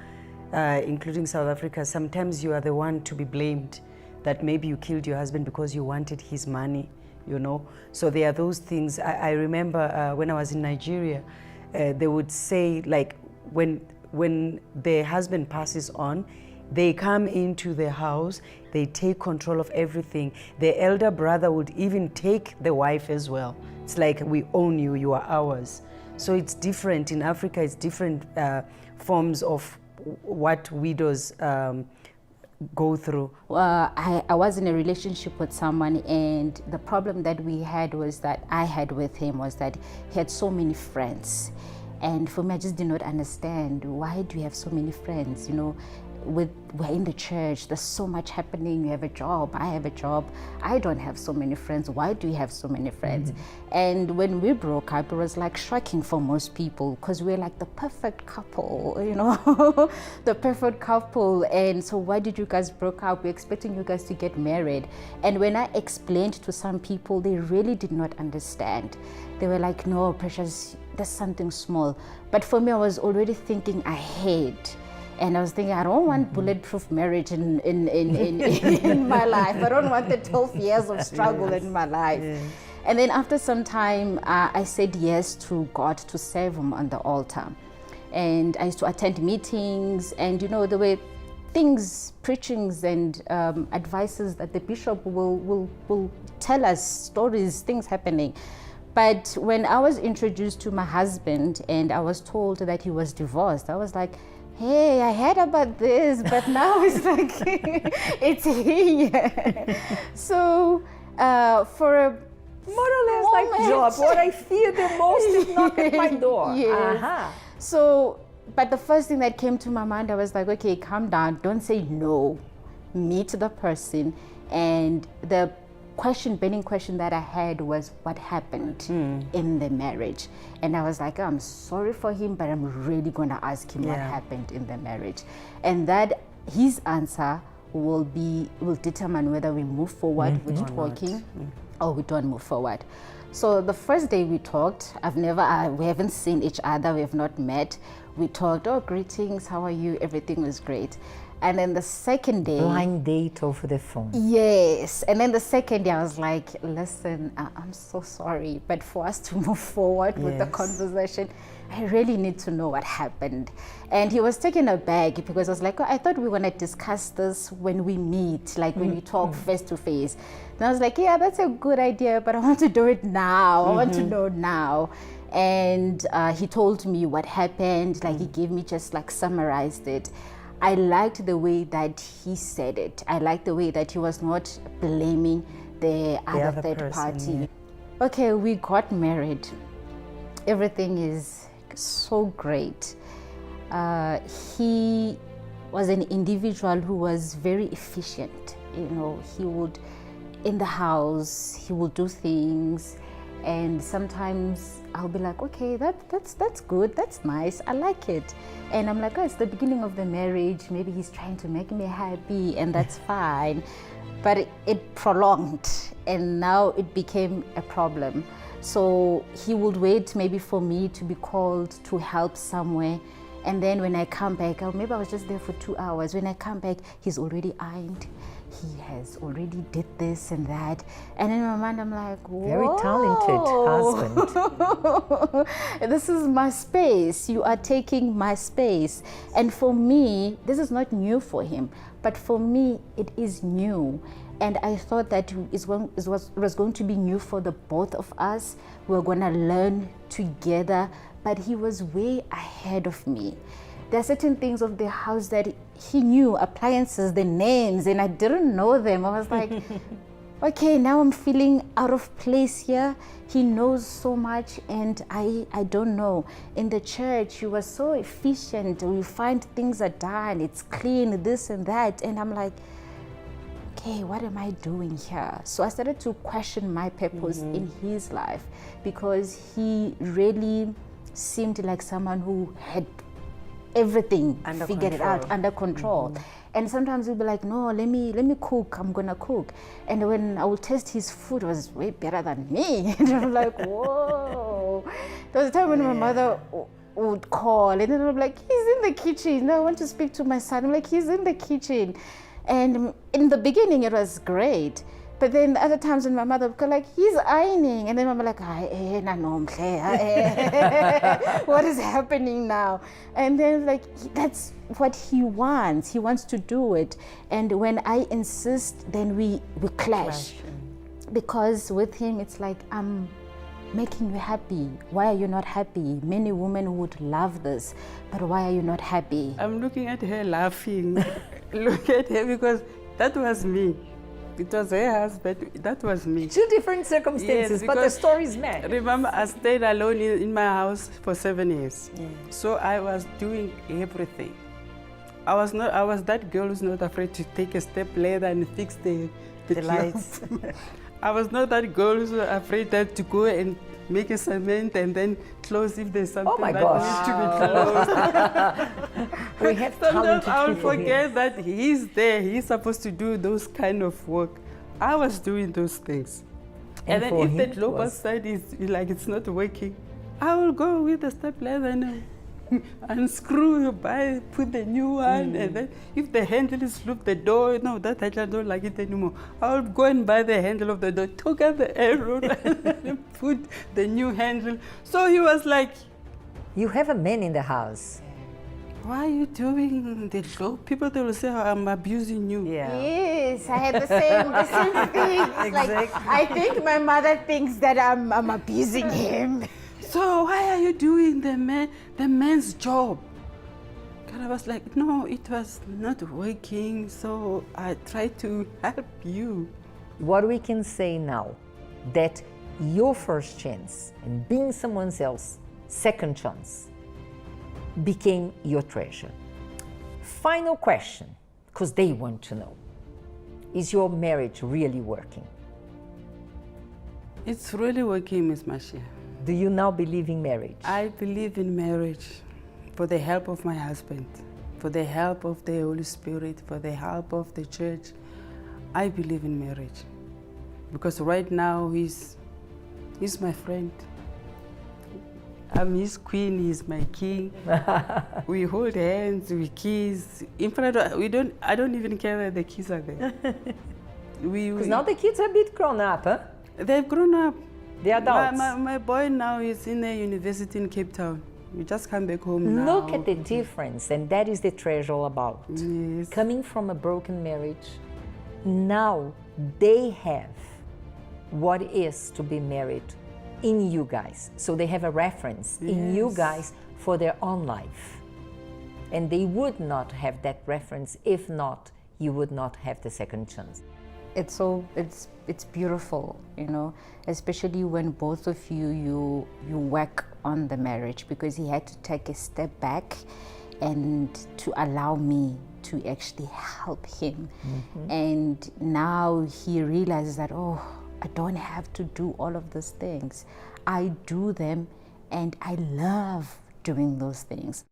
including South Africa, sometimes you are the one to be blamed, that maybe you killed your husband because you wanted his money you know. So there are those things. I remember when I was in Nigeria, they would say, like, when the husband passes on, they come into the house, they take control of everything. The elder brother would even take the wife as well. It's like, we own you, you are ours. So it's different. In Africa, it's different forms of what widows go through.
I was in a relationship with someone, and the problem that we had was that I had with him was that he had so many friends. And for me, I just did not understand, why do you have so many friends? You know, we're in the church, there's so much happening, you have a job, I have a job, I don't have so many friends, why do you have so many friends? And when we broke up, it was like shocking for most people, because we're like the perfect couple, you know, the perfect couple. And so why did you guys break up? We're expecting you guys to get married. And when I explained to some people, they really did not understand. They were like, no, Precious, there's something small. But for me, I was already thinking ahead. And I was thinking, I don't want bulletproof marriage in my life. I don't want the 12 years of struggle in my life. And then after some time, I said yes to God to serve Him on the altar. And I used to attend meetings, and you know, there were things, preachings and advices that the bishop will tell us, stories, things happening. But when I was introduced to my husband and I was told that he was divorced, I was like, hey, I heard about this, but now it's like, it's here. So for a
more or less like job, what I fear the most is knock at my door.
Yes. So, but the first thing that came to my mind, I was like, okay, calm down, don't say no, meet the person. And the burning question that I had was, what happened in the marriage? And I was like, oh, I'm sorry for him, but I'm really going to ask him what happened in the marriage. And that his answer will determine whether we move forward with talking or we don't move forward. So the first day we talked, we haven't seen each other, we have not met. We talked, oh, greetings, how are you? Everything was great. And then the second day...
Blind date over the phone.
Yes. And then the second day I was like, listen, I'm so sorry, but for us to move forward with the conversation, I really need to know what happened. And he was taken aback because I was like, oh, I thought we were going to discuss this when we meet, like when we talk face to face. And I was like, yeah, that's a good idea, but I want to do it now. I want to know now. And he told me what happened, like he gave me just like summarized it. I liked the way that he said it. I liked the way that he was not blaming the other third party. Okay, we got married. Everything is so great. He was an individual who was very efficient. You know, he would, in the house, he would do things. And sometimes I'll be like, okay, that's good, that's nice, I like it. And I'm like, oh, it's the beginning of the marriage, maybe he's trying to make me happy, and that's fine. But it prolonged, and now it became a problem. So he would wait maybe for me to be called to help somewhere. And then when I come back, maybe I was just there for 2 hours. When I come back, he's already ironed. He has already did this and that. And in my mind, I'm like, whoa.
Very talented husband.
This is my space. You are taking my space. And for me, this is not new for him. But for me, it is new. And I thought that it was going to be new for the both of us. We were going to learn together. But he was way ahead of me. There are certain things of the house that he knew, appliances, the names, and I didn't know them. I was like, okay, now I'm feeling out of place here. He knows so much and I don't know. In the church, he was so efficient. We find things are done, it's clean, this and that. And I'm like, okay, what am I doing here? So I started to question my purpose in his life, because he really seemed like someone who had everything figured it out, under control. And sometimes he'll be like, no, let me cook, I'm gonna cook. And when I would taste his food, it was way better than me. And I'm like, whoa. There was a time when my mother would call, and then I'm like, he's in the kitchen. No, I want to speak to my son. I'm like, he's in the kitchen. And in the beginning, it was great. But then other times when my mother would go like, he's ironing. And then I'm like, what is happening now? And then like, that's what he wants. He wants to do it. And when I insist, then we clash. Because with him, it's like, I'm making you happy. Why are you not happy? Many women would love this, but why are you not happy?
I'm looking at her laughing. Look at her, because that was me. It was her husband, that was me.
Two different circumstances,
Yes,
but the stories match.
Remember, I stayed alone in my house for 7 years. So I was doing everything. I was that girl who's not afraid to take a step ladder and fix the lights. I was not that girl who's afraid to go and make a cement and then close if there's something that needs to be closed.
We have
Sometimes I will
people
forget
here.
that he's there. He's supposed to do those kind of work. I was doing those things. And then
for
if the
him it
global
was-
side is like it's not working, I will go with the step ladder and unscrew, put the new one, and then if the handle is looped, the door, no, that I don't like it anymore. I'll go and buy the handle of the door, took out the arrow, and put the new handle. So he was like,
You have a man in the house.
why are you doing the job? People, they will say, I'm abusing you.
Yes, I had the same thing. It's like, I think my mother thinks that I'm abusing him.
So why are you doing the man's job? And I was like, no, it was not working, so I tried to help you.
What we can say now, that your first chance and being someone else's second chance became your treasure. Final question, because they want to know. Is your marriage really working?
It's really working, Miss Marcia.
Do you now believe in marriage?
I believe in marriage for the help of my husband, for the help of the Holy Spirit, for the help of the church. I believe in marriage because right now he's my friend. I'm his queen, he's my king. We hold hands, we kiss. In front of, I don't even care that the kids are there.
Because now the kids are a bit grown up, huh?
They've grown up.
The adults.
My boy now is in a university in Cape Town. We just come back home now.
Look at the difference, and that is the treasure all about.
Yes.
Coming from a broken marriage, now they have what it is to be married in you guys. So they have a reference in you guys for their own life. And they would not have that reference if not, you would not have the second chance.
It's beautiful, you know, especially when both of you work on the marriage, because he had to take a step back and to allow me to actually help him. And now he realizes that, oh, I don't have to do all of those things. I do them and I love doing those things.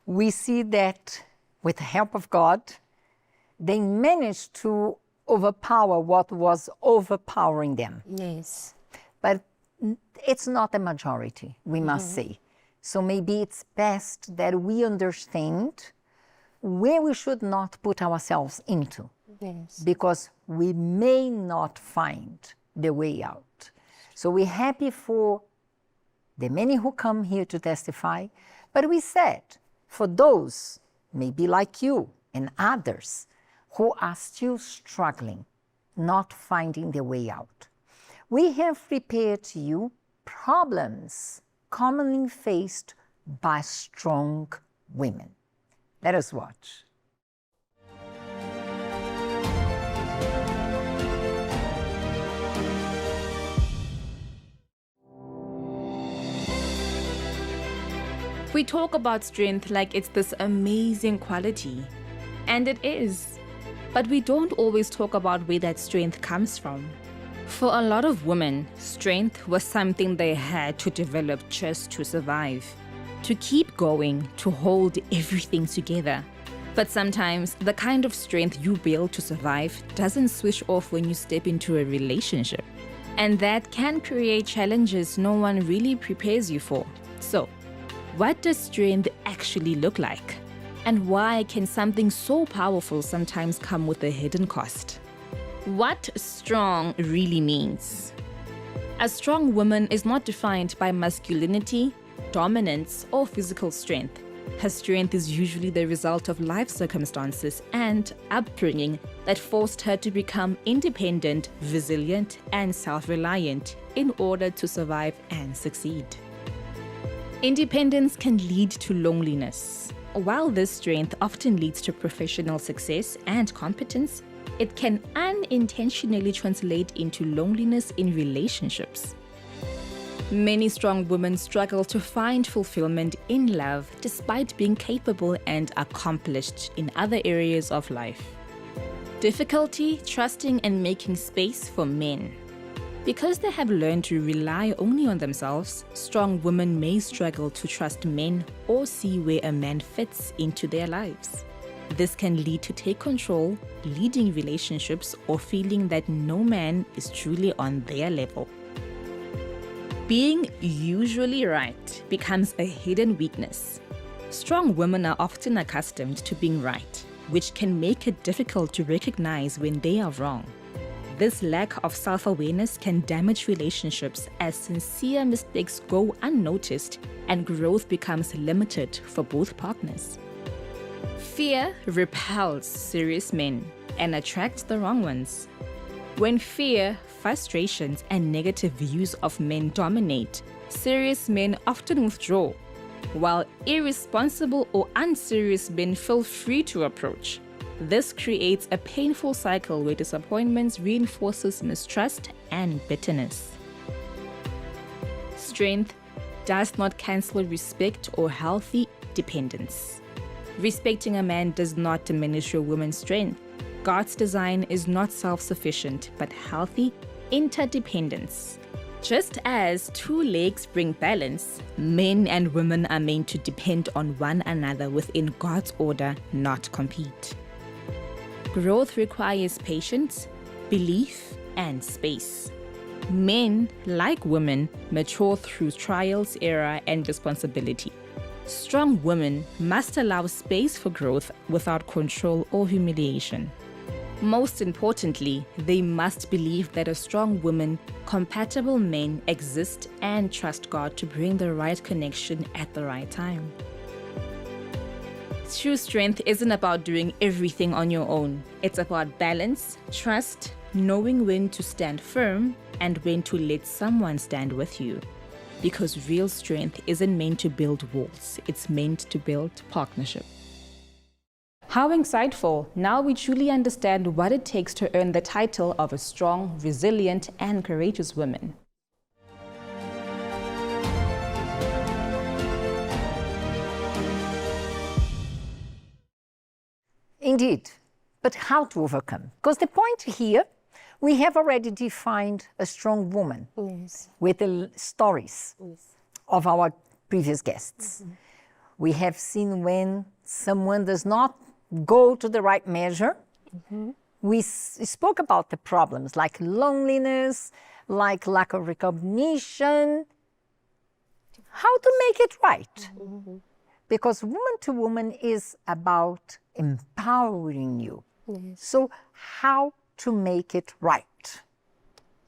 We see that with the help of God, they managed to overpower what was overpowering them.
Yes.
But it's not a majority, we must say. So maybe it's best that we understand where we should not put ourselves into.
Yes.
Because we may not find the way out. So we're happy for the many who come here to testify, but we said for those, maybe like you and others, who are still struggling, not finding their way out, we have prepared to you problems commonly faced by strong women. Let us watch.
We talk about strength like it's this amazing quality, and it is. But we don't always talk about where that strength comes from. For a lot of women, strength was something they had to develop just to survive, to keep going, to hold everything together. But sometimes the kind of strength you build to survive doesn't switch off when you step into a relationship. And that can create challenges no one really prepares you for. So, what does strength actually look like? And why can something so powerful sometimes come with a hidden cost? What strong really means. A strong woman is not defined by masculinity, dominance, or physical strength. Her strength is usually the result of life circumstances and upbringing that forced her to become independent, resilient, and self-reliant in order to survive and succeed. Independence can lead to loneliness. While this strength often leads to professional success and competence, it can unintentionally translate into loneliness in relationships. Many strong women struggle to find fulfillment in love despite being capable and accomplished in other areas of life. Difficulty trusting and making space for men. Because they have learned to rely only on themselves, strong women may struggle to trust men or see where a man fits into their lives. This can lead to take control, leading relationships, or feeling that no man is truly on their level. Being usually right becomes a hidden weakness. Strong women are often accustomed to being right, which can make it difficult to recognize when they are wrong. This lack of self-awareness can damage relationships as sincere mistakes go unnoticed and growth becomes limited for both partners. Fear repels serious men and attracts the wrong ones. When fear, frustrations, and negative views of men dominate, serious men often withdraw, while irresponsible or unserious men feel free to approach. This creates a painful cycle where disappointments reinforces mistrust and bitterness. Strength does not cancel respect or healthy dependence. Respecting a man does not diminish your woman's strength. God's design is not self-sufficient, but healthy interdependence. Just as two legs bring balance, men and women are meant to depend on one another within God's order, not compete. Growth requires patience, belief, and space. Men, like women, mature through trials, error, and responsibility. Strong women must allow space for growth without control or humiliation. Most importantly, they must believe that a strong woman, compatible men exist and trust God to bring the right connection at the right time. True strength isn't about doing everything on your own. It's about balance, trust, knowing when to stand firm and when to let someone stand with you. Because real strength isn't meant to build walls, it's meant to build partnership. How insightful! Now we truly understand what it takes to earn the title of a strong, resilient, and courageous woman.
Indeed, but how to overcome? Because the point here, we have already defined a strong woman with the stories of our previous guests. We have seen when someone does not go to the right measure. We spoke about the problems like loneliness, like lack of recognition. How to make it right? Because woman to woman is about empowering you. So how to make it right?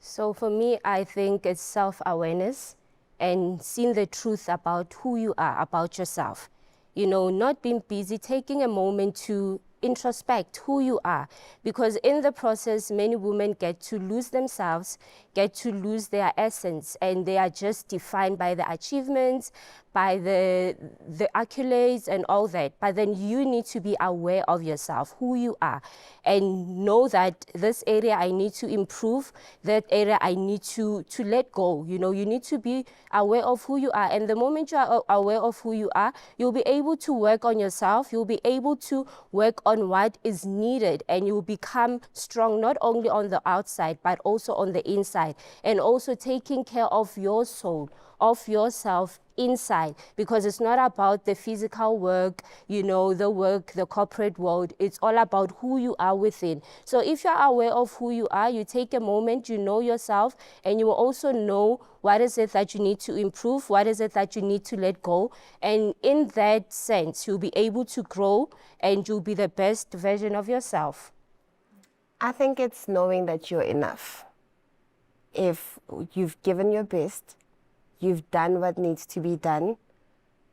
So for me, I think it's self-awareness and seeing the truth about who you are, about yourself. You know, not being busy, taking a moment to introspect who you are, because in the process many women get to lose themselves, get to lose their essence, and they are just defined by the achievements, by the accolades and all that. But then you need to be aware of yourself, who you are, and know that this area I need to improve, that area I need to let go. You know, you need to be aware of who you are, and the moment you are aware of who you are, you'll be able to work on yourself, you'll be able to work on what is needed, and you'll become strong not only on the outside but also on the inside, and also taking care of your soul, of yourself inside, because it's not about the physical work, you know, the work, the corporate world. It's all about who you are within. So if you're aware of who you are, you take a moment, you know yourself, and you will also know what is it that you need to improve, what is it that you need to let go. And in that sense, you'll be able to grow and you'll be the best version of yourself.
I think it's knowing that you're enough. If you've given your best, you've done what needs to be done,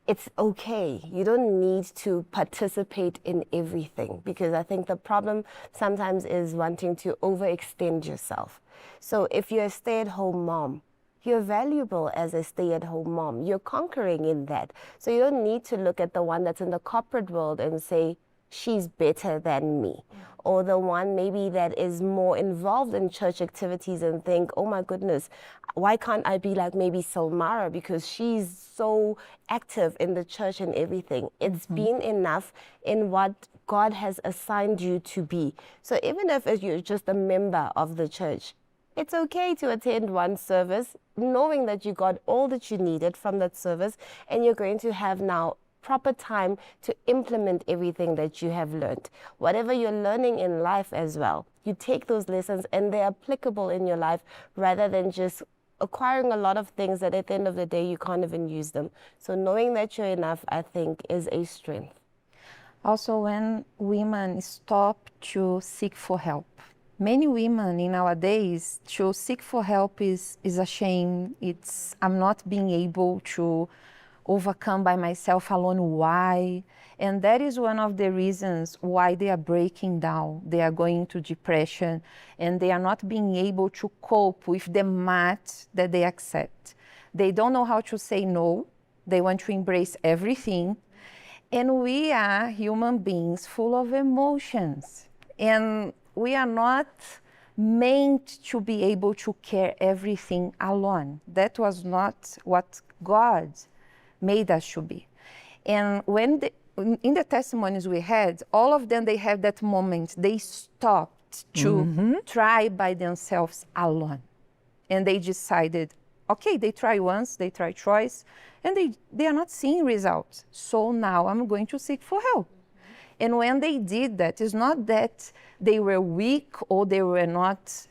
it's okay. You don't need to participate in everything, because I think the problem sometimes is wanting to overextend yourself. So if you're a stay-at-home mom, you're valuable as a stay-at-home mom. You're conquering in that. So you don't need to look at the one that's in the corporate world and say, she's better than me. Or the one maybe that is more involved in church activities and think, oh my goodness, why can't I be like maybe Silmara, because she's so active in the church and everything. It's been enough in what God has assigned you to be. So even if you're just a member of the church, it's okay to attend one service, knowing that you got all that you needed from that service, and you're going to have now proper time to implement everything that you have learned. Whatever you're learning in life as well, you take those lessons and they're applicable in your life, rather than just acquiring a lot of things that at the end of the day you can't even use them. So knowing that you're enough, I think, is a strength.
Also, when women stop to seek for help. Many women in nowadays, to seek for help is a shame. It's, I'm not being able to overcome by myself alone. Why? And that is one of the reasons why they are breaking down. They are going into depression, and they are not being able to cope with the mat that they accept. They don't know how to say no. They want to embrace everything. And we are human beings full of emotions. And we are not meant to be able to carry everything alone. That was not what God made us to be. And when in the testimonies we had, all of them, they had that moment. They stopped to try by themselves alone. And they decided, okay, they try once, they try twice, and they are not seeing results. So now I'm going to seek for help. And when they did that, it's not that they were weak or they were not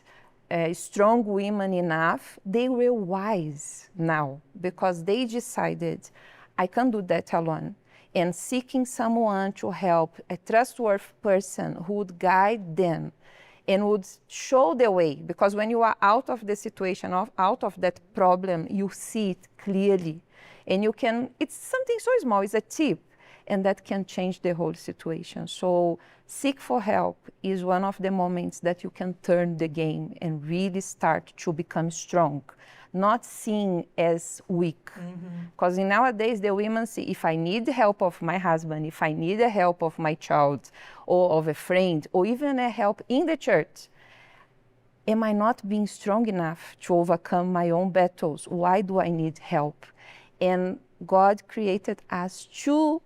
strong women enough. They were wise now, because they decided, I can't do that alone. And seeking someone to help, a trustworthy person who would guide them and would show the way. Because when you are out of the situation, out of that problem, you see it clearly. And you can, it's something so small, it's a tip. And that can change the whole situation. So seek for help is one of the moments that you can turn the game and really start to become strong, not seen as weak. Because nowadays the women see, if I need the help of my husband, if I need the help of my child or of a friend, or even a help in the church, am I not being strong enough to overcome my own battles? Why do I need help? And God created us to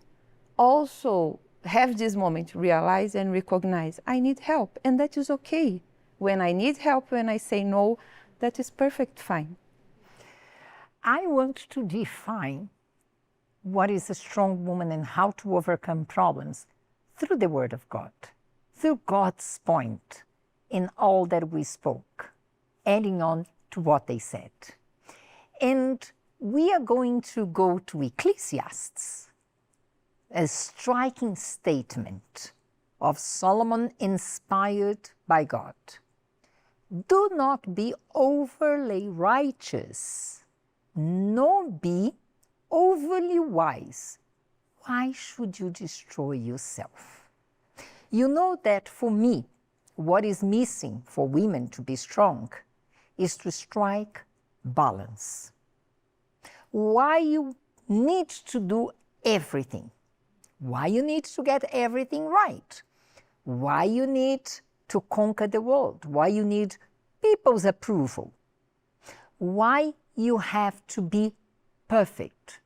also have this moment, realize and recognize, I need help, and that is okay. When I need help, when I say no, that is perfect, fine.
I want to define what is a strong woman and how to overcome problems through the Word of God, through God's point in all that we spoke, adding on to what they said. And we are going to go to Ecclesiastes, a striking statement of Solomon inspired by God. Do not be overly righteous, nor be overly wise. Why should you destroy yourself? You know that for me, what is missing for women to be strong is to strike balance. Why you need to do everything? Why you need to get everything right? Why you need to conquer the world? Why you need people's approval? Why you have to be perfect?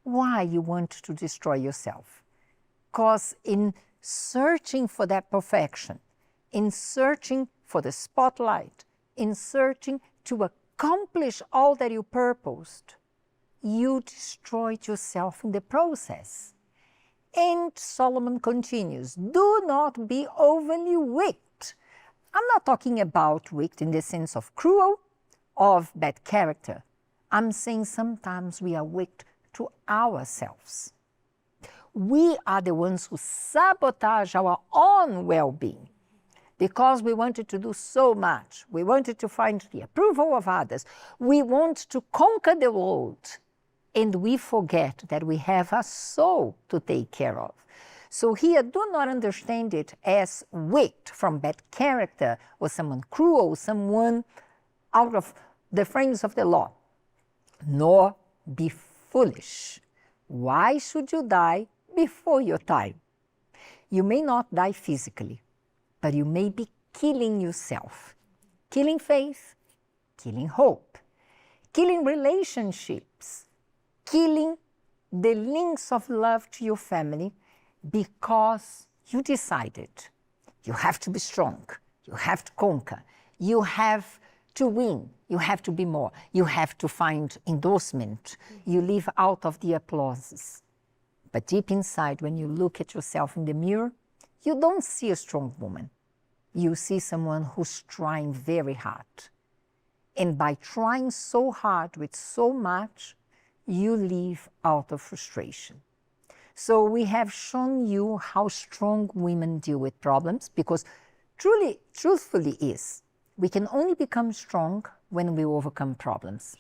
Why you want to destroy yourself? Because in searching for that perfection, in searching for the spotlight, in searching to accomplish all that you purposed, you destroyed yourself in the process. And Solomon continues, do not be overly wicked. I'm not talking about wicked in the sense of cruel, of bad character. I'm saying sometimes we are wicked to ourselves. We are the ones who sabotage our own well-being. because we wanted to do so much. We wanted to find the approval of others. We want to conquer the world, and we forget that we have a soul to take care of. So here, do not understand it as weak from bad character or someone cruel, someone out of the frames of the law, nor be foolish. Why should you die before your time? You may not die physically, but you may be killing yourself, killing faith, killing hope, killing relationships, killing the links of love to your family, because you decided you have to be strong, you have to conquer, you have to win, you have to be more, you have to find endorsement, you live out of the applauses. But deep inside, when you look at yourself in the mirror, you don't see a strong woman. You see someone who's trying very hard. And by trying so hard with so much, you live out of frustration. So we have shown you how strong women deal with problems, because truthfully is, we can only become strong when we overcome problems.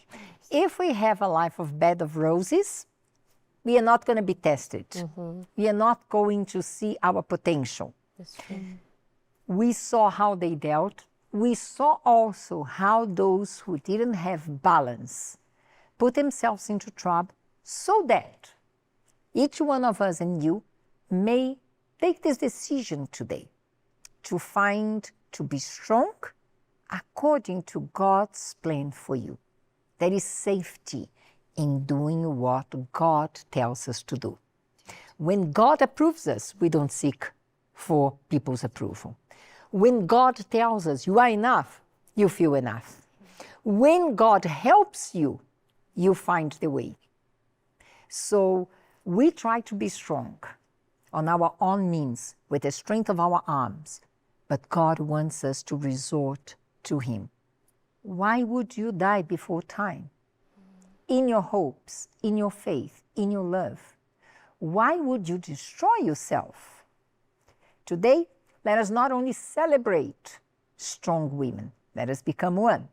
If we have a life of bed of roses, we are not going to be tested. We are not going to see our potential.
That's true.
We saw how they dealt. We saw also how those who didn't have balance put themselves into trouble, so that each one of us and you may take this decision today to be strong according to God's plan for you. There is safety in doing what God tells us to do. When God approves us, we don't seek for people's approval. When God tells us you are enough, you feel enough. When God helps you, you find the way. So we try to be strong on our own means with the strength of our arms, but God wants us to resort to Him. Why would you die before time? In your hopes, in your faith, in your love. Why would you destroy yourself? Today, let us not only celebrate strong women, let us become one.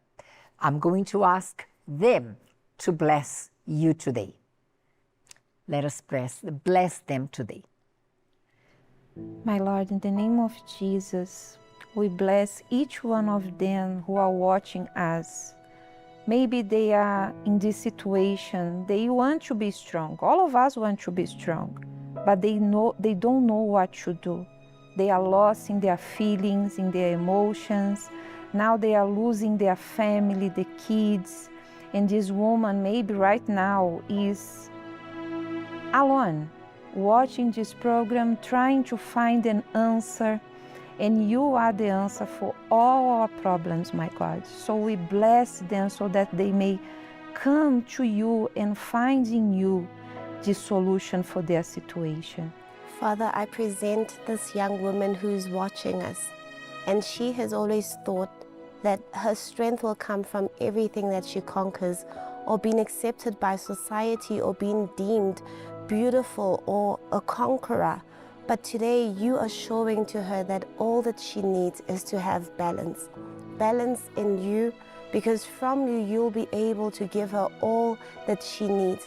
I'm going to ask them to bless you today. Let us bless them today.
My Lord, in the name of Jesus, we bless each one of them who are watching us. Maybe they are in this situation, they want to be strong. All of us want to be strong, but they don't know what to do. They are lost in their feelings, in their emotions. Now they are losing their family, the kids. And this woman maybe right now is alone, watching this program, trying to find an answer. And you are the answer for all our problems, my God. So we bless them so that they may come to you and find in you the solution for their situation.
Father, I present this young woman who's watching us, and she has always thought that her strength will come from everything that she conquers, or being accepted by society, or being deemed beautiful or a conqueror. But today you are showing to her that all that she needs is to have balance. Balance in you, because from you, you'll be able to give her all that she needs.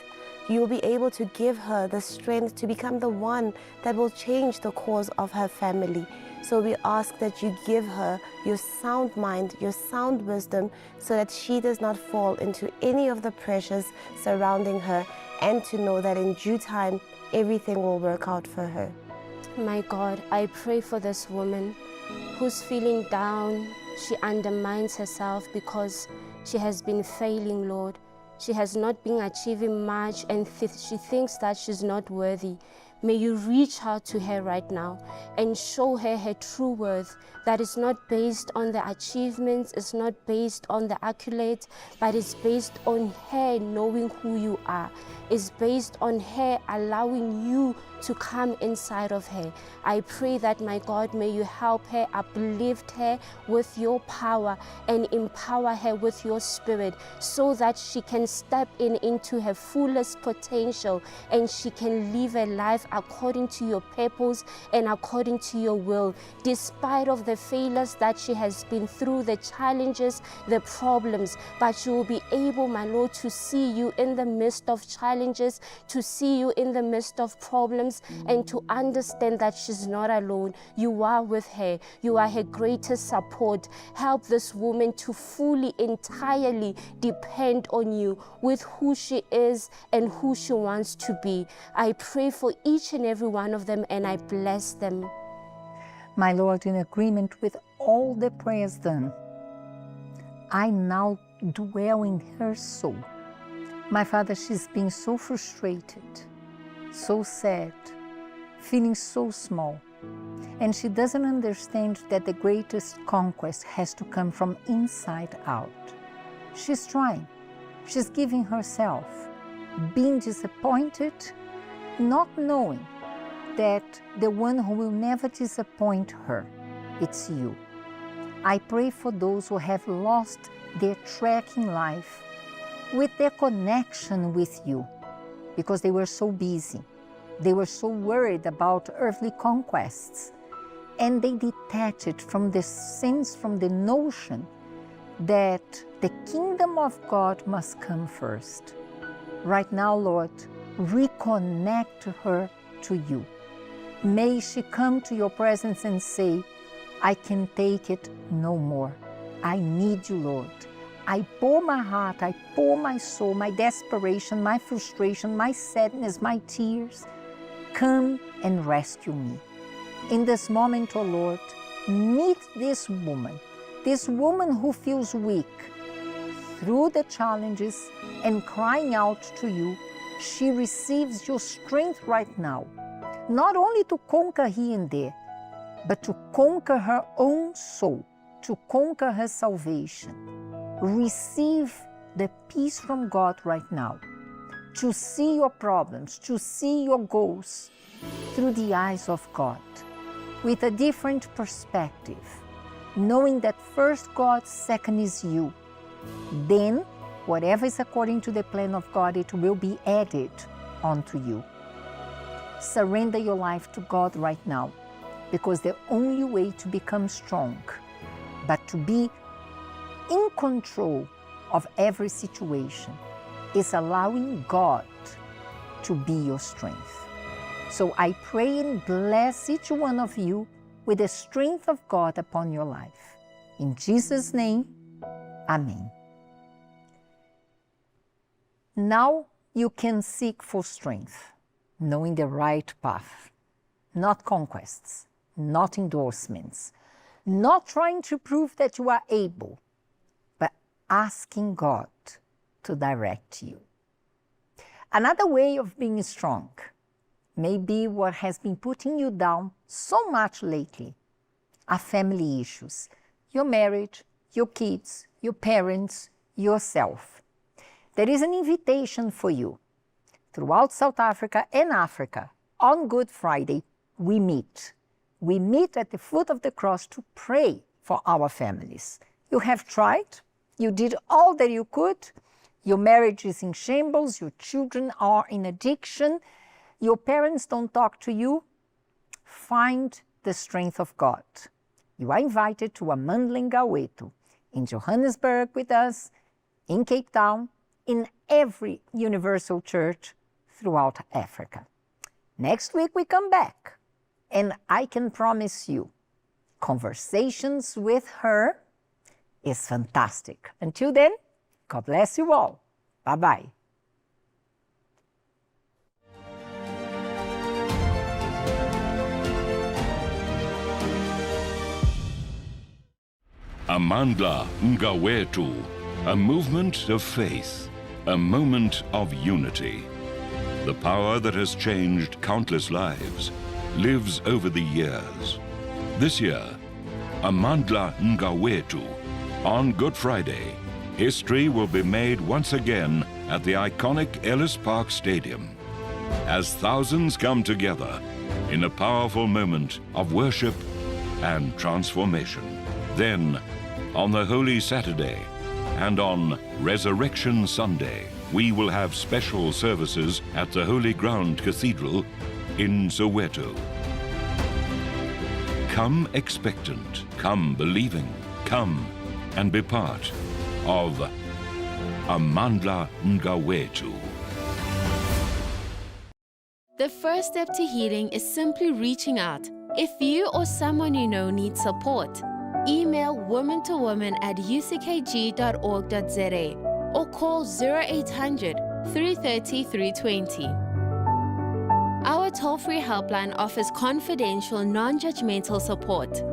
You'll be able to give her the strength to become the one that will change the course of her family. So we ask that you give her your sound mind, your sound wisdom, so that she does not fall into any of the pressures surrounding her, and to know that in due time, everything will work out for her.
My God, I pray for this woman who's feeling down. She undermines herself because she has been failing, Lord. She has not been achieving much, and she thinks that she's not worthy. May you reach out to her right now and show her her true worth, that is not based on the achievements, it's not based on the accolades, but it's based on her knowing who you are. It's based on her allowing you to come inside of her. I pray that, my God, may you help her, uplift her with your power and empower her with your spirit, so that she can step into her fullest potential and she can live a life according to your purpose and according to your will, despite of the failures that she has been through, the challenges, the problems, but she will be able, my Lord, to see you in the midst of challenges, to see you in the midst of problems, and to understand that she's not alone. You are with her. You are her greatest support. Help this woman to fully, entirely depend on you with who she is and who she wants to be. I pray for each and every one of them, and I bless them.
My Lord, in agreement with all the prayers done, I now dwell in her soul. My Father, she's been so frustrated, so sad, feeling so small. And she doesn't understand that the greatest conquest has to come from inside out. She's trying. She's giving herself, being disappointed, not knowing that the one who will never disappoint her, it's you. I pray for those who have lost their track in life with their connection with you, because they were so busy. They were so worried about earthly conquests, and they detached from the sense, from the notion that the kingdom of God must come first. Right now, Lord, reconnect her to you. May she come to your presence and say, I can take it no more. I need you, Lord. I pour my heart, I pour my soul, my desperation, my frustration, my sadness, my tears. Come and rescue me. In this moment, oh Lord, meet this woman who feels weak through the challenges and crying out to you. She receives your strength right now, not only to conquer here and there, but to conquer her own soul, to conquer her salvation. Receive the peace from God right now, to see your problems, to see your goals through the eyes of God, with a different perspective, knowing that first God, second is you. Then, whatever is according to the plan of God, it will be added onto you. Surrender your life to God right now, because the only way to become strong, but to be in control of every situation, is allowing God to be your strength. So I pray and bless each one of you with the strength of God upon your life. In Jesus' name, Amen. Now you can seek for strength, knowing the right path, not conquests, not endorsements, not trying to prove that you are able, but asking God to direct you. Another way of being strong may be what has been putting you down so much lately are family issues. Your marriage, your kids, your parents, yourself. There is an invitation for you. Throughout South Africa and Africa, on Good Friday, we meet. We meet at the foot of the cross to pray for our families. You have tried. You did all that you could. Your marriage is in shambles. Your children are in addiction. Your parents don't talk to you. Find the strength of God. You are invited to a Mandlinga in Johannesburg with us, in Cape Town, in every universal church throughout Africa. Next week we come back, and I can promise you, conversations with her is fantastic. Until then, God bless you all. Bye-bye.
Amandla Mngawethu, a movement of faith, a moment of unity. The power that has changed countless lives lives over the years. This year, Amandla Mngawethu, on Good Friday, history will be made once again at the iconic Ellis Park Stadium, as thousands come together in a powerful moment of worship and transformation. Then, on the Holy Saturday and on Resurrection Sunday, we will have special services at the Holy Ground Cathedral in Soweto. Come expectant, come believing, come and be part of Amandla Ngawetu.
The first step to healing is simply reaching out. If you or someone you know needs support, email woman2woman@uckg.org.za or call 0800 330 320. Our toll-free helpline offers confidential, non-judgmental support.